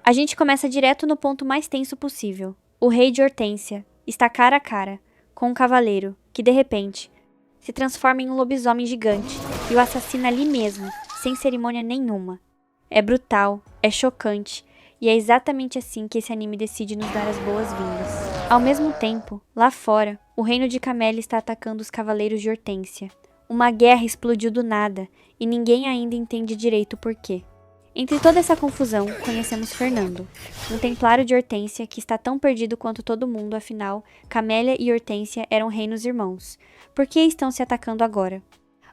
A gente começa direto no ponto mais tenso possível. O rei de Hortência está cara a cara com um cavaleiro que, de repente, se transforma em um lobisomem gigante e o assassina ali mesmo, sem cerimônia nenhuma. É brutal, é chocante, e é exatamente assim que esse anime decide nos dar as boas-vindas. Ao mesmo tempo, lá fora, o reino de Camélia está atacando os cavaleiros de Hortência. Uma guerra explodiu do nada, e ninguém ainda entende direito o porquê. Entre toda essa confusão, conhecemos Fernando, um templário de Hortência que está tão perdido quanto todo mundo, afinal, Camélia e Hortência eram reinos irmãos. Por que estão se atacando agora?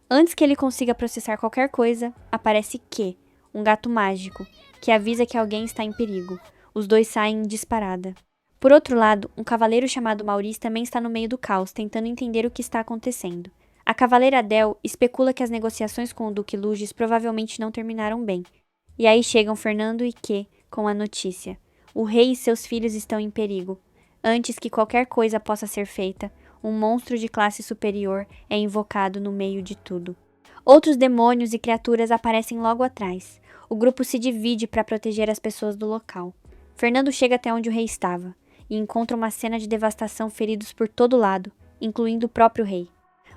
Antes que ele consiga processar qualquer coisa, aparece Q, um gato mágico, que avisa que alguém está em perigo. Os dois saem em disparada. Por outro lado, um cavaleiro chamado Maurice também está no meio do caos, tentando entender o que está acontecendo. A cavaleira Adele especula que as negociações com o Duque Luges provavelmente não terminaram bem. E aí chegam Fernando e Q com a notícia. O rei e seus filhos estão em perigo. Antes que qualquer coisa possa ser feita, um monstro de classe superior é invocado no meio de tudo. Outros demônios e criaturas aparecem logo atrás. O grupo se divide para proteger as pessoas do local. Fernando chega até onde o rei estava e encontra uma cena de devastação, feridos por todo lado, incluindo o próprio rei.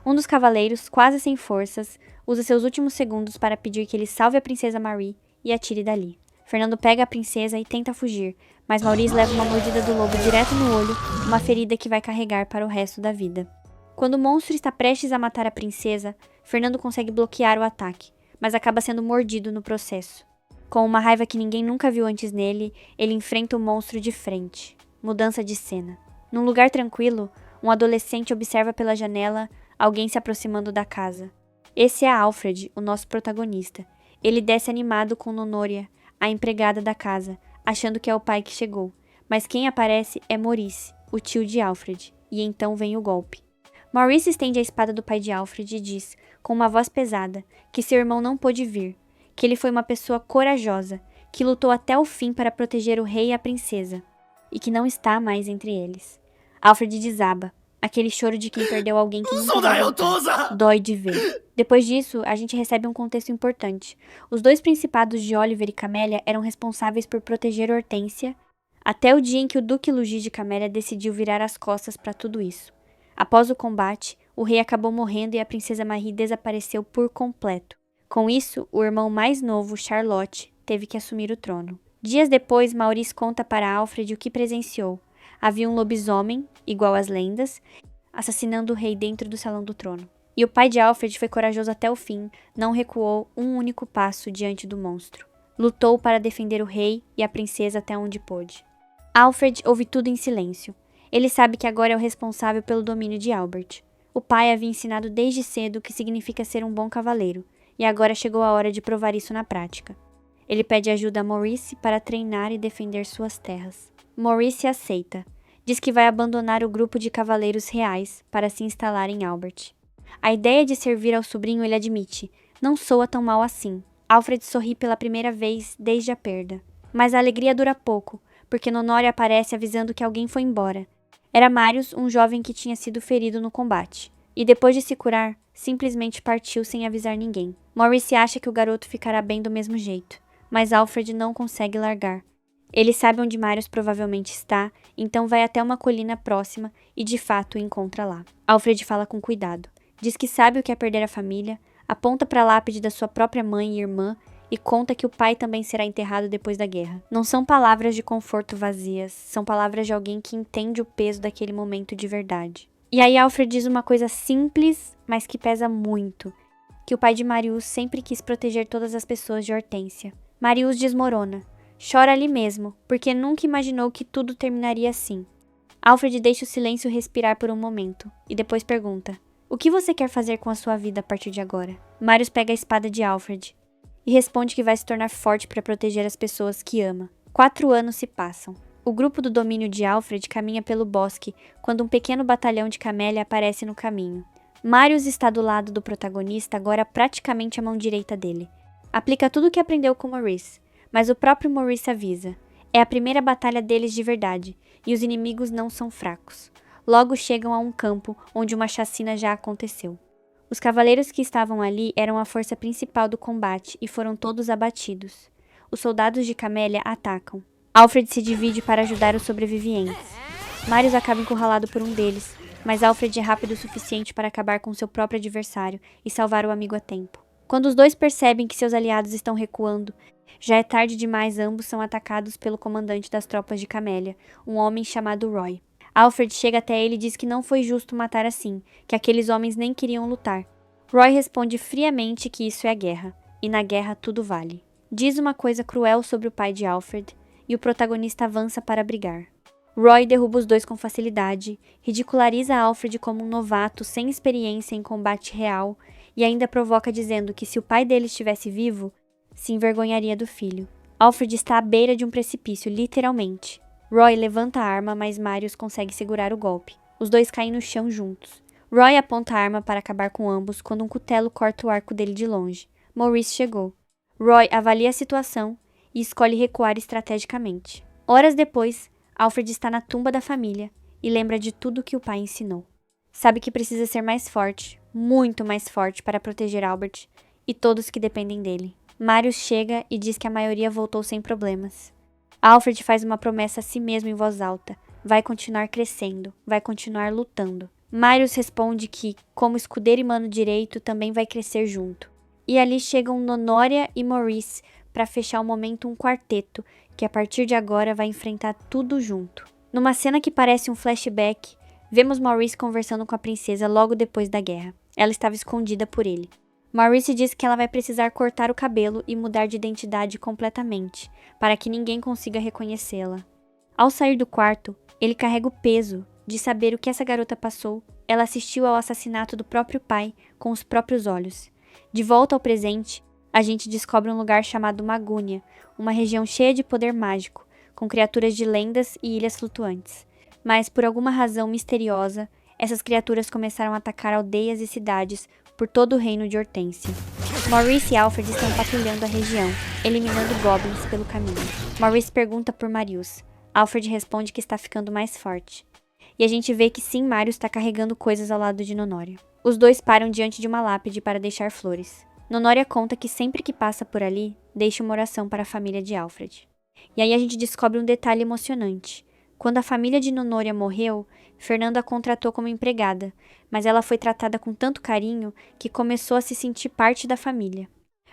Um dos cavaleiros, quase sem forças, usa seus últimos segundos para pedir que ele salve a princesa Marie e atire dali. Fernando pega a princesa e tenta fugir, mas Maurice leva uma mordida do lobo direto no olho, uma ferida que vai carregar para o resto da vida. Quando o monstro está prestes a matar a princesa, Fernando consegue bloquear o ataque, mas acaba sendo mordido no processo. Com uma raiva que ninguém nunca viu antes nele, ele enfrenta o monstro de frente. Mudança de cena. Num lugar tranquilo, um adolescente observa pela janela alguém se aproximando da casa. Esse é Alfred, o nosso protagonista. Ele desce animado com Nonoria, a empregada da casa, achando que é o pai que chegou. Mas quem aparece é Maurice, o tio de Alfred, e então vem o golpe. Maurice estende a espada do pai de Alfred e diz, com uma voz pesada, que seu irmão não pôde vir, que ele foi uma pessoa corajosa, que lutou até o fim para proteger o rei e a princesa, e que não está mais entre eles. Alfred desaba, aquele choro de quem perdeu alguém que nunca vai voltar. Dói de ver. Depois disso, a gente recebe um contexto importante. Os dois principados de Oliver e Camélia eram responsáveis por proteger Hortência, até o dia em que o Duque Lugis de Camélia decidiu virar as costas para tudo isso. Após o combate, o rei acabou morrendo e a princesa Marie desapareceu por completo. Com isso, o irmão mais novo, Charlotte, teve que assumir o trono. Dias depois, Maurice conta para Alfred o que presenciou. Havia um lobisomem, igual às lendas, assassinando o rei dentro do salão do trono. E o pai de Alfred foi corajoso até o fim, não recuou um único passo diante do monstro. Lutou para defender o rei e a princesa até onde pôde. Alfred ouve tudo em silêncio. Ele sabe que agora é o responsável pelo domínio de Albert. O pai havia ensinado desde cedo o que significa ser um bom cavaleiro, e agora chegou a hora de provar isso na prática. Ele pede ajuda a Maurice para treinar e defender suas terras. Maurice aceita. Diz que vai abandonar o grupo de cavaleiros reais para se instalar em Albert. A ideia de servir ao sobrinho ele admite. Não soa tão mal assim. Alfred sorri pela primeira vez desde a perda. Mas a alegria dura pouco, porque Nonoria aparece avisando que alguém foi embora. Era Marius, um jovem que tinha sido ferido no combate. E depois de se curar, simplesmente partiu sem avisar ninguém. Maurice acha que o garoto ficará bem do mesmo jeito, mas Alfred não consegue largar. Ele sabe onde Marius provavelmente está, então vai até uma colina próxima e de fato o encontra lá. Alfred fala com cuidado. Diz que sabe o que é perder a família, aponta para a lápide da sua própria mãe e irmã e conta que o pai também será enterrado depois da guerra. Não são palavras de conforto vazias, são palavras de alguém que entende o peso daquele momento de verdade. E aí Alfred diz uma coisa simples, mas que pesa muito, que o pai de Marius sempre quis proteger todas as pessoas de Hortência. Marius desmorona. Chora ali mesmo, porque nunca imaginou que tudo terminaria assim. Alfred deixa o silêncio respirar por um momento, e depois pergunta, o que você quer fazer com a sua vida a partir de agora? Marius pega a espada de Alfred, e responde que vai se tornar forte para proteger as pessoas que ama. 4 anos se passam. O grupo do domínio de Alfred caminha pelo bosque, quando um pequeno batalhão de Camélia aparece no caminho. Marius está do lado do protagonista, agora praticamente a mão direita dele. Aplica tudo o que aprendeu com Maurice, mas o próprio Maurice avisa. É a primeira batalha deles de verdade, e os inimigos não são fracos. Logo chegam a um campo onde uma chacina já aconteceu. Os cavaleiros que estavam ali eram a força principal do combate e foram todos abatidos. Os soldados de Camélia atacam. Alfred se divide para ajudar os sobreviventes. Marius acaba encurralado por um deles, mas Alfred é rápido o suficiente para acabar com seu próprio adversário e salvar o amigo a tempo. Quando os dois percebem que seus aliados estão recuando, já é tarde demais, ambos são atacados pelo comandante das tropas de Camélia, um homem chamado Roy. Alfred chega até ele e diz que não foi justo matar assim, que aqueles homens nem queriam lutar. Roy responde friamente que isso é a guerra, e na guerra tudo vale. Diz uma coisa cruel sobre o pai de Alfred, e o protagonista avança para brigar. Roy derruba os dois com facilidade, ridiculariza Alfred como um novato sem experiência em combate real e ainda provoca dizendo que se o pai dele estivesse vivo, se envergonharia do filho. Alfred está à beira de um precipício, literalmente. Roy levanta a arma, mas Marius consegue segurar o golpe. Os dois caem no chão juntos. Roy aponta a arma para acabar com ambos quando um cutelo corta o arco dele de longe. Maurice chegou. Roy avalia a situação e escolhe recuar estrategicamente. Horas depois, Alfred está na tumba da família e lembra de tudo que o pai ensinou. Sabe que precisa ser mais forte, muito mais forte para proteger Albert e todos que dependem dele. Marius chega e diz que a maioria voltou sem problemas. Alfred faz uma promessa a si mesmo em voz alta. Vai continuar crescendo, vai continuar lutando. Marius responde que, como escudeiro e mano direito, também vai crescer junto. E ali chegam Nonória e Maurice para fechar o momento um quarteto que a partir de agora vai enfrentar tudo junto. Numa cena que parece um flashback, vemos Maurice conversando com a princesa logo depois da guerra. Ela estava escondida por ele. Maurice diz que ela vai precisar cortar o cabelo e mudar de identidade completamente, para que ninguém consiga reconhecê-la. Ao sair do quarto, ele carrega o peso de saber o que essa garota passou. Ela assistiu ao assassinato do próprio pai com os próprios olhos. De volta ao presente, a gente descobre um lugar chamado Magúnia, uma região cheia de poder mágico, com criaturas de lendas e ilhas flutuantes. Mas, por alguma razão misteriosa, essas criaturas começaram a atacar aldeias e cidades por todo o reino de Hortência. Maurice e Alfred estão patrulhando a região, eliminando goblins pelo caminho. Maurice pergunta por Marius. Alfred responde que está ficando mais forte. E a gente vê que sim, Marius está carregando coisas ao lado de Nonória. Os dois param diante de uma lápide para deixar flores. Nonória conta que sempre que passa por ali, deixa uma oração para a família de Alfred. E aí a gente descobre um detalhe emocionante. Quando a família de Nonória morreu, Fernanda a contratou como empregada, mas ela foi tratada com tanto carinho que começou a se sentir parte da família.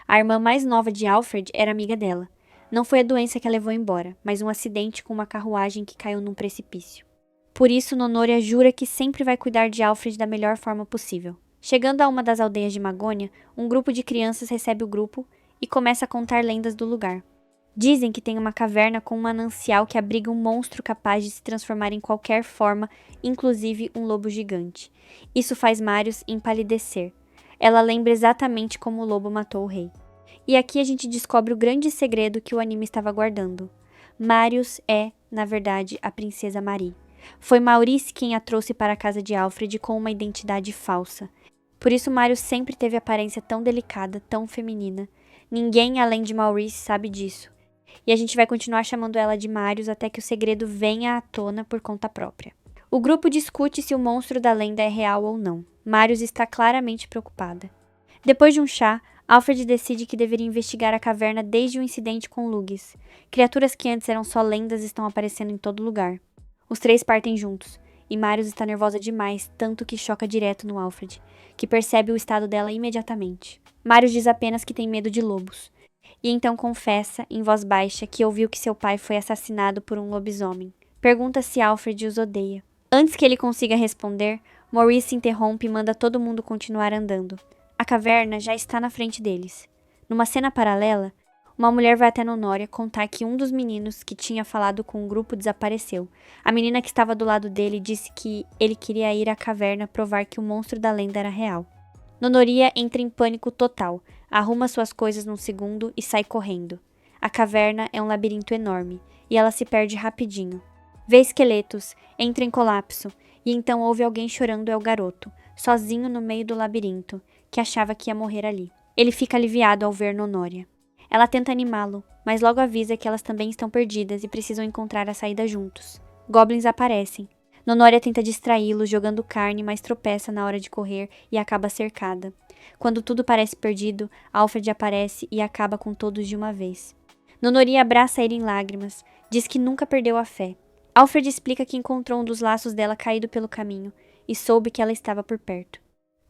A irmã mais nova de Alfred era amiga dela. Não foi a doença que a levou embora, mas um acidente com uma carruagem que caiu num precipício. Por isso, Nonória jura que sempre vai cuidar de Alfred da melhor forma possível. Chegando a uma das aldeias de Magônia, um grupo de crianças recebe o grupo e começa a contar lendas do lugar. Dizem que tem uma caverna com um manancial que abriga um monstro capaz de se transformar em qualquer forma, inclusive um lobo gigante. Isso faz Marius empalidecer. Ela lembra exatamente como o lobo matou o rei. E aqui a gente descobre o grande segredo que o anime estava guardando. Marius é, na verdade, a princesa Marie. Foi Maurice quem a trouxe para a casa de Alfred com uma identidade falsa. Por isso Marius sempre teve aparência tão delicada, tão feminina. Ninguém além de Maurice sabe disso. E a gente vai continuar chamando ela de Marius até que o segredo venha à tona por conta própria. O grupo discute se o monstro da lenda é real ou não. Marius está claramente preocupada. Depois de um chá, Alfred decide que deveria investigar a caverna desde o incidente com Lugis. Criaturas que antes eram só lendas estão aparecendo em todo lugar. Os três partem juntos, e Marius está nervosa demais, tanto que choca direto no Alfred, que percebe o estado dela imediatamente. Marius diz apenas que tem medo de lobos, e então confessa, em voz baixa, que ouviu que seu pai foi assassinado por um lobisomem. Pergunta se Alfred os odeia. Antes que ele consiga responder, Maurice interrompe e manda todo mundo continuar andando. A caverna já está na frente deles. Numa cena paralela, uma mulher vai até Nonória contar que um dos meninos que tinha falado com o grupo desapareceu. A menina que estava do lado dele disse que ele queria ir à caverna provar que o monstro da lenda era real. Nonória entra em pânico total, arruma suas coisas num segundo e sai correndo. A caverna é um labirinto enorme, e ela se perde rapidinho. Vê esqueletos, entra em colapso, e então ouve alguém chorando. É o garoto, sozinho no meio do labirinto, que achava que ia morrer ali. Ele fica aliviado ao ver Nonória. Ela tenta animá-lo, mas logo avisa que elas também estão perdidas e precisam encontrar a saída juntos. Goblins aparecem. Nonória tenta distraí-lo jogando carne, mas tropeça na hora de correr e acaba cercada. Quando tudo parece perdido, Alfred aparece e acaba com todos de uma vez. Nonória abraça ele em lágrimas, Diz que nunca perdeu a fé. Alfred explica que encontrou um dos laços dela caído pelo caminho e soube que ela estava por perto.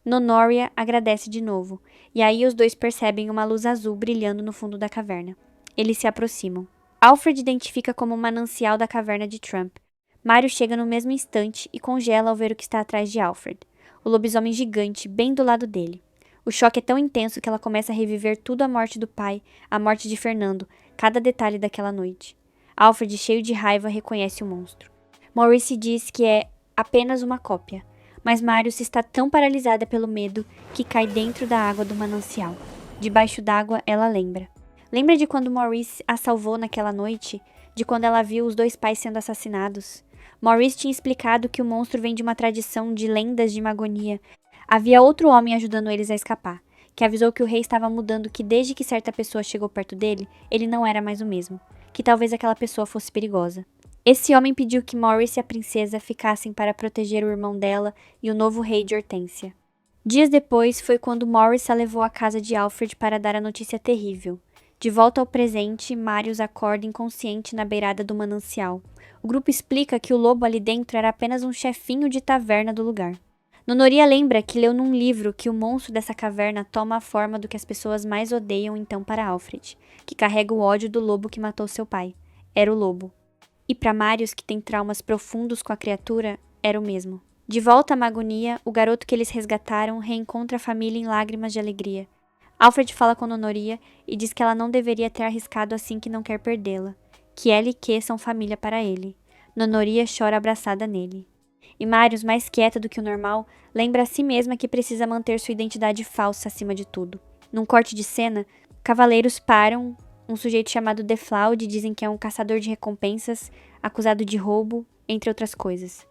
Nonoria agradece de novo, e aí os dois percebem uma luz azul brilhando no fundo da caverna. Eles se aproximam. Alfred identifica como o manancial da caverna de Trump. Mario chega no mesmo instante e congela ao ver o que está atrás de Alfred. O lobisomem gigante bem do lado dele. O choque é tão intenso que ela começa a reviver tudo: a morte do pai, a morte de Fernando, cada detalhe daquela noite. Alfred, cheio de raiva, reconhece o monstro. Maurice diz que é apenas uma cópia, mas Marius está tão paralisada pelo medo que cai dentro da água do manancial. Debaixo d'água, ela lembra. Lembra de quando Maurice a salvou naquela noite? De quando ela viu os dois pais sendo assassinados? Maurice tinha explicado que o monstro vem de uma tradição de lendas de Magonia. Havia outro homem ajudando eles a escapar, que avisou que o rei estava mudando, que desde que certa pessoa chegou perto dele, ele não era mais o mesmo, que talvez aquela pessoa fosse perigosa. Esse homem pediu que Maurice e a princesa ficassem para proteger o irmão dela e o novo rei de Hortência. Dias depois foi quando Maurice a levou à casa de Alfred para dar a notícia terrível. De volta ao presente, Marius acorda inconsciente na beirada do manancial. O grupo explica que o lobo ali dentro era apenas um chefinho de taverna do lugar. Nonoria lembra que leu num livro que o monstro dessa caverna toma a forma do que as pessoas mais odeiam então para Alfred, que carrega o ódio do lobo que matou seu pai. Era o lobo. E para Marius, que tem traumas profundos com a criatura, era o mesmo. De volta à Magonia, o garoto que eles resgataram reencontra a família em lágrimas de alegria. Alfred fala com Nonoria e diz que ela não deveria ter arriscado assim, que não quer perdê-la, que ela e Q são família para ele. Nonoria chora abraçada nele. E Marius, mais quieta do que o normal, lembra a si mesma que precisa manter sua identidade falsa acima de tudo. Num corte de cena, cavaleiros param um sujeito chamado Deflaud e dizem que é um caçador de recompensas, acusado de roubo, entre outras coisas.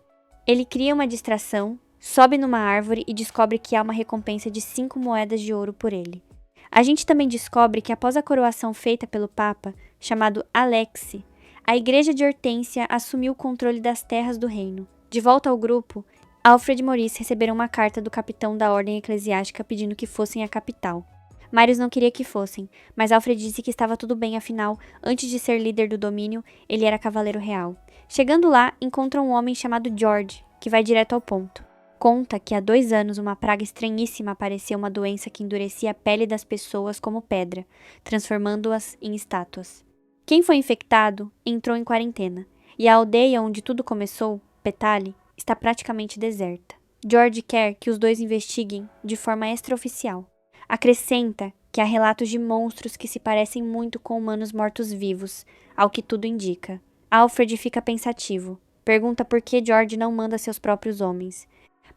Ele cria uma distração, sobe numa árvore e descobre que há uma recompensa de 5 moedas de ouro por ele. A gente também descobre que após a coroação feita pelo Papa, chamado Alexi, a igreja de Hortência assumiu o controle das terras do reino. De volta ao grupo, Alfred e Maurice receberam uma carta do capitão da ordem eclesiástica pedindo que fossem à capital. Marius não queria que fossem, mas Alfred disse que estava tudo bem, afinal, antes de ser líder do domínio, ele era cavaleiro real. Chegando lá, encontram um homem chamado George, que vai direto ao ponto. Conta que há 2 anos uma praga estranhíssima apareceu, uma doença que endurecia a pele das pessoas como pedra, transformando-as em estátuas. Quem foi infectado entrou em quarentena, e a aldeia onde tudo começou, Petali, está praticamente deserta. George quer que os dois investiguem de forma extraoficial. Acrescenta que há relatos de monstros que se parecem muito com humanos mortos-vivos, ao que tudo indica. Alfred fica pensativo. Pergunta por que George não manda seus próprios homens.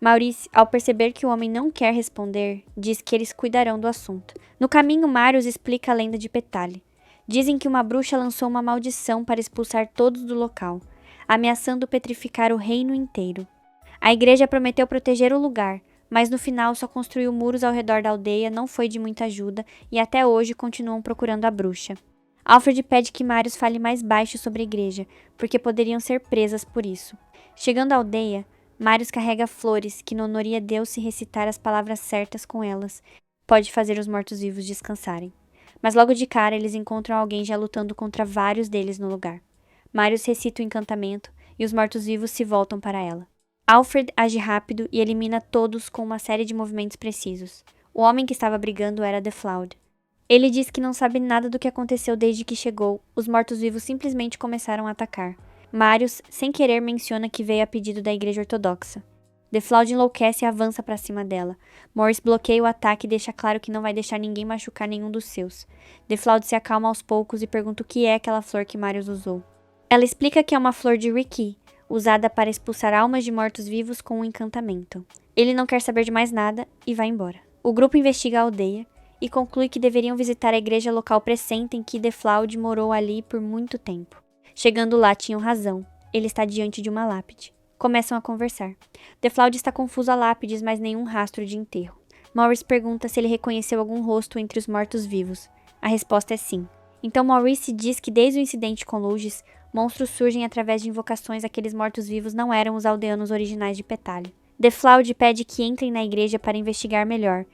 Maurice, ao perceber que o homem não quer responder, diz que eles cuidarão do assunto. No caminho, Marius explica a lenda de Petali. Dizem que uma bruxa lançou uma maldição para expulsar todos do local, ameaçando petrificar o reino inteiro. A igreja prometeu proteger o lugar, mas no final só construiu muros ao redor da aldeia, não foi de muita ajuda e até hoje continuam procurando a bruxa. Alfred pede que Marius fale mais baixo sobre a igreja, porque poderiam ser presas por isso. Chegando à aldeia, Marius carrega flores que Nonoria deu se recitar as palavras certas com elas. Pode fazer os mortos-vivos descansarem. Mas logo de cara eles encontram alguém já lutando contra vários deles no lugar. Marius recita o encantamento e os mortos-vivos se voltam para ela. Alfred age rápido e elimina todos com uma série de movimentos precisos. O homem que estava brigando era Deflaud. Ele diz que não sabe nada do que aconteceu desde que chegou. Os mortos-vivos simplesmente começaram a atacar. Marius, sem querer, menciona que veio a pedido da igreja ortodoxa. Deflaud enlouquece e avança para cima dela. Maurice bloqueia o ataque e deixa claro que não vai deixar ninguém machucar nenhum dos seus. Deflaud se acalma aos poucos e pergunta o que é aquela flor que Marius usou. Ela explica que é uma flor de Riki, usada para expulsar almas de mortos-vivos com um encantamento. Ele não quer saber de mais nada e vai embora. O grupo investiga a aldeia e conclui que deveriam visitar a igreja local, pressentem que Deflaud morou ali por muito tempo. Chegando lá, tinham razão. Ele está diante de uma lápide. Começam a conversar. Deflaud está confuso a lápides, mas nenhum rastro de enterro. Maurice pergunta se ele reconheceu algum rosto entre os mortos-vivos. A resposta é sim. Então Maurice diz que desde o incidente com Luges, monstros surgem através de invocações. Aqueles mortos-vivos não eram os aldeanos originais de Petali. Deflaud pede que entrem na igreja para investigar melhor.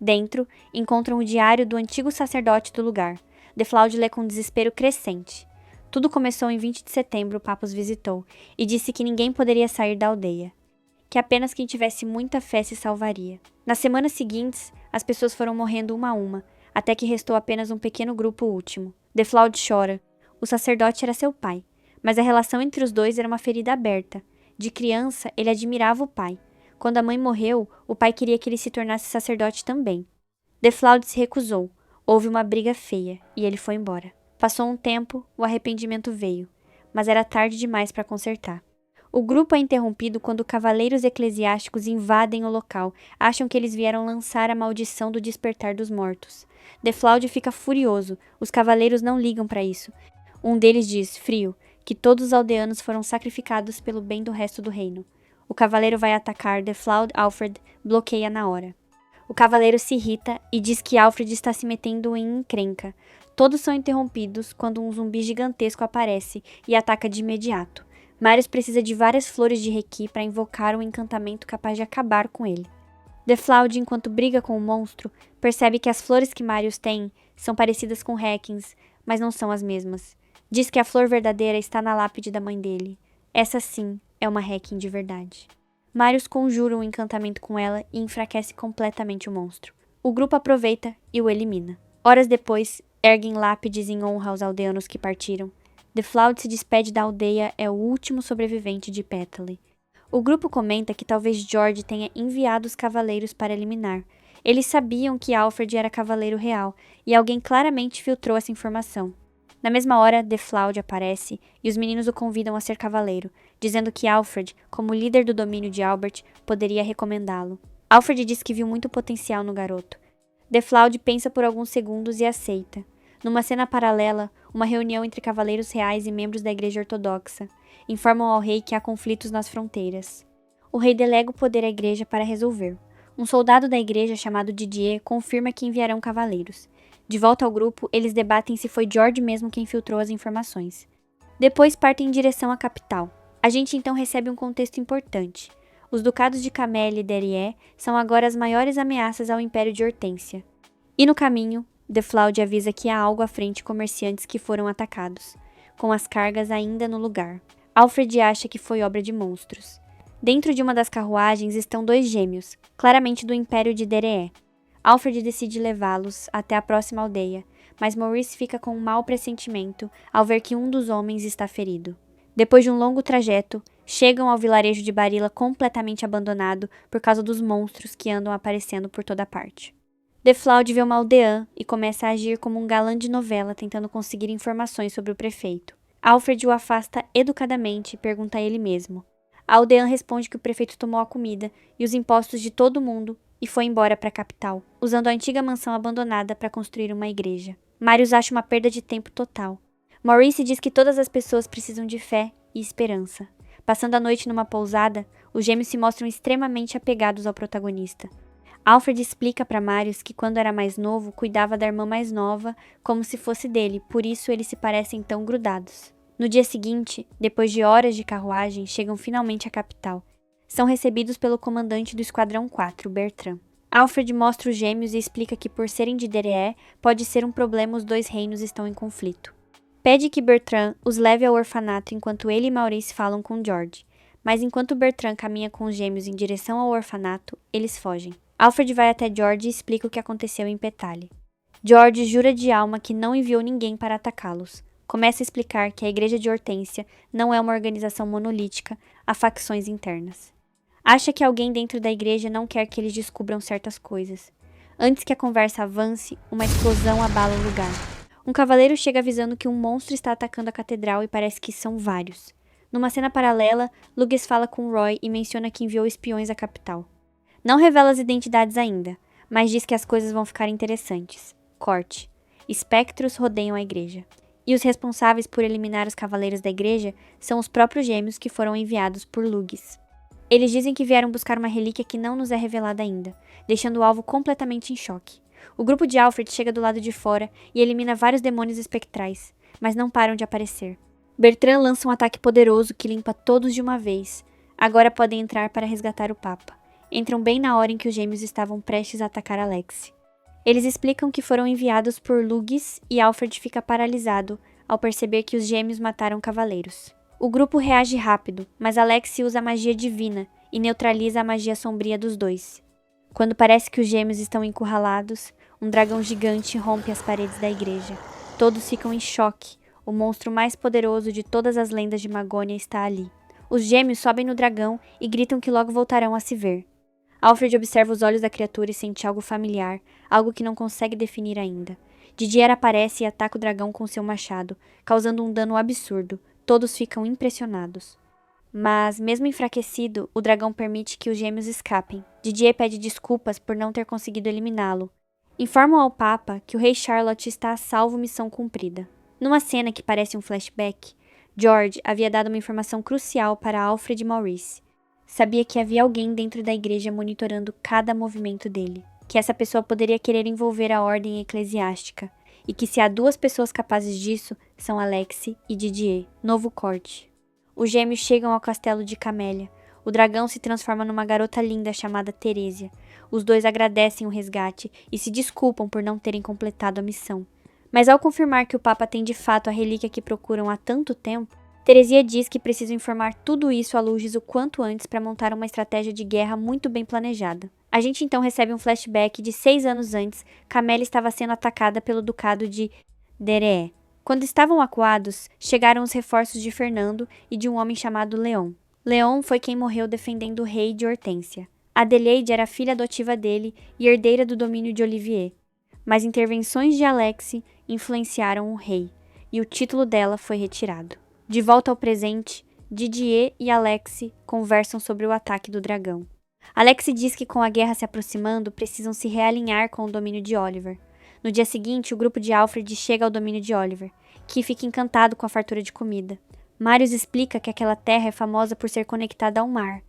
Dentro, encontram o diário do antigo sacerdote do lugar. Deflaud lê com desespero crescente. Tudo começou em 20 de setembro, Papos visitou, e disse que ninguém poderia sair da aldeia. Que apenas quem tivesse muita fé se salvaria. Nas semanas seguintes, as pessoas foram morrendo uma a uma, até que restou apenas um pequeno grupo último. Deflaud chora. O sacerdote era seu pai, mas a relação entre os dois era uma ferida aberta. De criança, ele admirava o pai. Quando a mãe morreu, o pai queria que ele se tornasse sacerdote também. Deflaud se recusou. Houve uma briga feia, e ele foi embora. Passou um tempo, o arrependimento veio, mas era tarde demais para consertar. O grupo é interrompido quando cavaleiros eclesiásticos invadem o local, acham que eles vieram lançar a maldição do despertar dos mortos. Deflaud fica furioso, os cavaleiros não ligam para isso. Um deles diz, frio, que todos os aldeanos foram sacrificados pelo bem do resto do reino. O cavaleiro vai atacar Deflaud. Alfred bloqueia na hora. O cavaleiro se irrita e diz que Alfred está se metendo em encrenca. Todos são interrompidos quando um zumbi gigantesco aparece e ataca de imediato. Marius precisa de várias flores de Requi para invocar um encantamento capaz de acabar com ele. Deflaud, enquanto briga com o monstro, percebe que as flores que Marius tem são parecidas com Requins, mas não são as mesmas. Diz que a flor verdadeira está na lápide da mãe dele. Essa sim é uma Requiem de verdade. Marius conjura um encantamento com ela e enfraquece completamente o monstro. O grupo aproveita e o elimina. Horas depois, erguem lápides em honra aos aldeanos que partiram. Deflaud se despede da aldeia, é o último sobrevivente de Pétale. O grupo comenta que talvez George tenha enviado os cavaleiros para eliminar. Eles sabiam que Alfred era cavaleiro real, e alguém claramente filtrou essa informação. Na mesma hora, Deflaud aparece, e os meninos o convidam a ser cavaleiro, dizendo que Alfred, como líder do domínio de Albert, poderia recomendá-lo. Alfred diz que viu muito potencial no garoto. Deflaud pensa por alguns segundos e aceita. Numa cena paralela, uma reunião entre cavaleiros reais e membros da Igreja Ortodoxa informam ao rei que há conflitos nas fronteiras. O rei delega o poder à igreja para resolver. Um soldado da igreja chamado Didier confirma que enviarão cavaleiros. De volta ao grupo, eles debatem se foi George mesmo quem filtrou as informações. Depois partem em direção à capital. A gente então recebe um contexto importante. Os ducados de Camélia e Derrière são agora as maiores ameaças ao Império de Hortência. E no caminho, Deflaud avisa que há algo à frente comerciantes que foram atacados, com as cargas ainda no lugar. Alfred acha que foi obra de monstros. Dentro de uma das carruagens estão 2 gêmeos, claramente do Império de Derrière. Alfred decide levá-los até a próxima aldeia, mas Maurice fica com um mau pressentimento ao ver que um dos homens está ferido. Depois de um longo trajeto, chegam ao vilarejo de Barilla completamente abandonado por causa dos monstros que andam aparecendo por toda parte. Deflaud vê uma aldeã e começa a agir como um galã de novela tentando conseguir informações sobre o prefeito. Alfred o afasta educadamente e pergunta a ele mesmo. A aldeã responde que o prefeito tomou a comida e os impostos de todo mundo e foi embora para a capital, usando a antiga mansão abandonada para construir uma igreja. Marius acha uma perda de tempo total. Maurice diz que todas as pessoas precisam de fé e esperança. Passando a noite numa pousada, os gêmeos se mostram extremamente apegados ao protagonista. Alfred explica para Marius que quando era mais novo, cuidava da irmã mais nova como se fosse dele, por isso eles se parecem tão grudados. No dia seguinte, depois de horas de carruagem, chegam finalmente à capital. São recebidos pelo comandante do Esquadrão 4, Bertrand. Alfred mostra os gêmeos e explica que por serem de Derrière, pode ser um problema os 2 reinos estão em conflito. Pede que Bertrand os leve ao orfanato enquanto ele e Maurice falam com George. Mas enquanto Bertrand caminha com os gêmeos em direção ao orfanato, eles fogem. Alfred vai até George e explica o que aconteceu em Pétale. George jura de alma que não enviou ninguém para atacá-los. Começa a explicar que a Igreja de Hortência não é uma organização monolítica, há facções internas. Acha que alguém dentro da igreja não quer que eles descubram certas coisas. Antes que a conversa avance, uma explosão abala o lugar. Um cavaleiro chega avisando que um monstro está atacando a catedral e parece que são vários. Numa cena paralela, Luges fala com Roy e menciona que enviou espiões à capital. Não revela as identidades ainda, mas diz que as coisas vão ficar interessantes. Corte. Espectros rodeiam a igreja. E os responsáveis por eliminar os cavaleiros da igreja são os próprios gêmeos que foram enviados por Luges. Eles dizem que vieram buscar uma relíquia que não nos é revelada ainda, deixando o alvo completamente em choque. O grupo de Alfred chega do lado de fora e elimina vários demônios espectrais, mas não param de aparecer. Bertrand lança um ataque poderoso que limpa todos de uma vez. Agora podem entrar para resgatar o Papa. Entram bem na hora em que os gêmeos estavam prestes a atacar Alex. Eles explicam que foram enviados por Luges e Alfred fica paralisado ao perceber que os gêmeos mataram cavaleiros. O grupo reage rápido, mas Alexi usa a magia divina e neutraliza a magia sombria dos dois. Quando parece que os gêmeos estão encurralados, um dragão gigante rompe as paredes da igreja. Todos ficam em choque. O monstro mais poderoso de todas as lendas de Magônia está ali. Os gêmeos sobem no dragão e gritam que logo voltarão a se ver. Alfred observa os olhos da criatura e sente algo familiar, algo que não consegue definir ainda. Didier aparece e ataca o dragão com seu machado, causando um dano absurdo. Todos ficam impressionados. Mas, mesmo enfraquecido, o dragão permite que os gêmeos escapem. Didier pede desculpas por não ter conseguido eliminá-lo. Informam ao Papa que o rei Charlotte está a salvo, missão cumprida. Numa cena que parece um flashback, George havia dado uma informação crucial para Alfred e Maurice. Sabia que havia alguém dentro da igreja monitorando cada movimento dele, que essa pessoa poderia querer envolver a ordem eclesiástica, e que se há duas pessoas capazes disso, são Alexi e Didier, novo corte. Os gêmeos chegam ao castelo de Camélia. O dragão se transforma numa garota linda chamada Teresia. Os dois agradecem o resgate e se desculpam por não terem completado a missão. Mas ao confirmar que o Papa tem de fato a relíquia que procuram há tanto tempo, Teresia diz que precisam informar tudo isso a Luges o quanto antes para montar uma estratégia de guerra muito bem planejada. A gente então recebe um flashback de 6 anos antes. Camélia estava sendo atacada pelo ducado de Deree. Quando estavam acuados, chegaram os reforços de Fernando e de um homem chamado Leon. Leon foi quem morreu defendendo o rei de Hortência. Adelaide era filha adotiva dele e herdeira do domínio de Olivier. Mas intervenções de Alexi influenciaram o rei, e o título dela foi retirado. De volta ao presente, Didier e Alexi conversam sobre o ataque do dragão. Alexi diz que com a guerra se aproximando, precisam se realinhar com o domínio de Oliver. No dia seguinte, o grupo de Alfred chega ao domínio de Oliver, que fica encantado com a fartura de comida. Marius explica que aquela terra é famosa por ser conectada ao mar.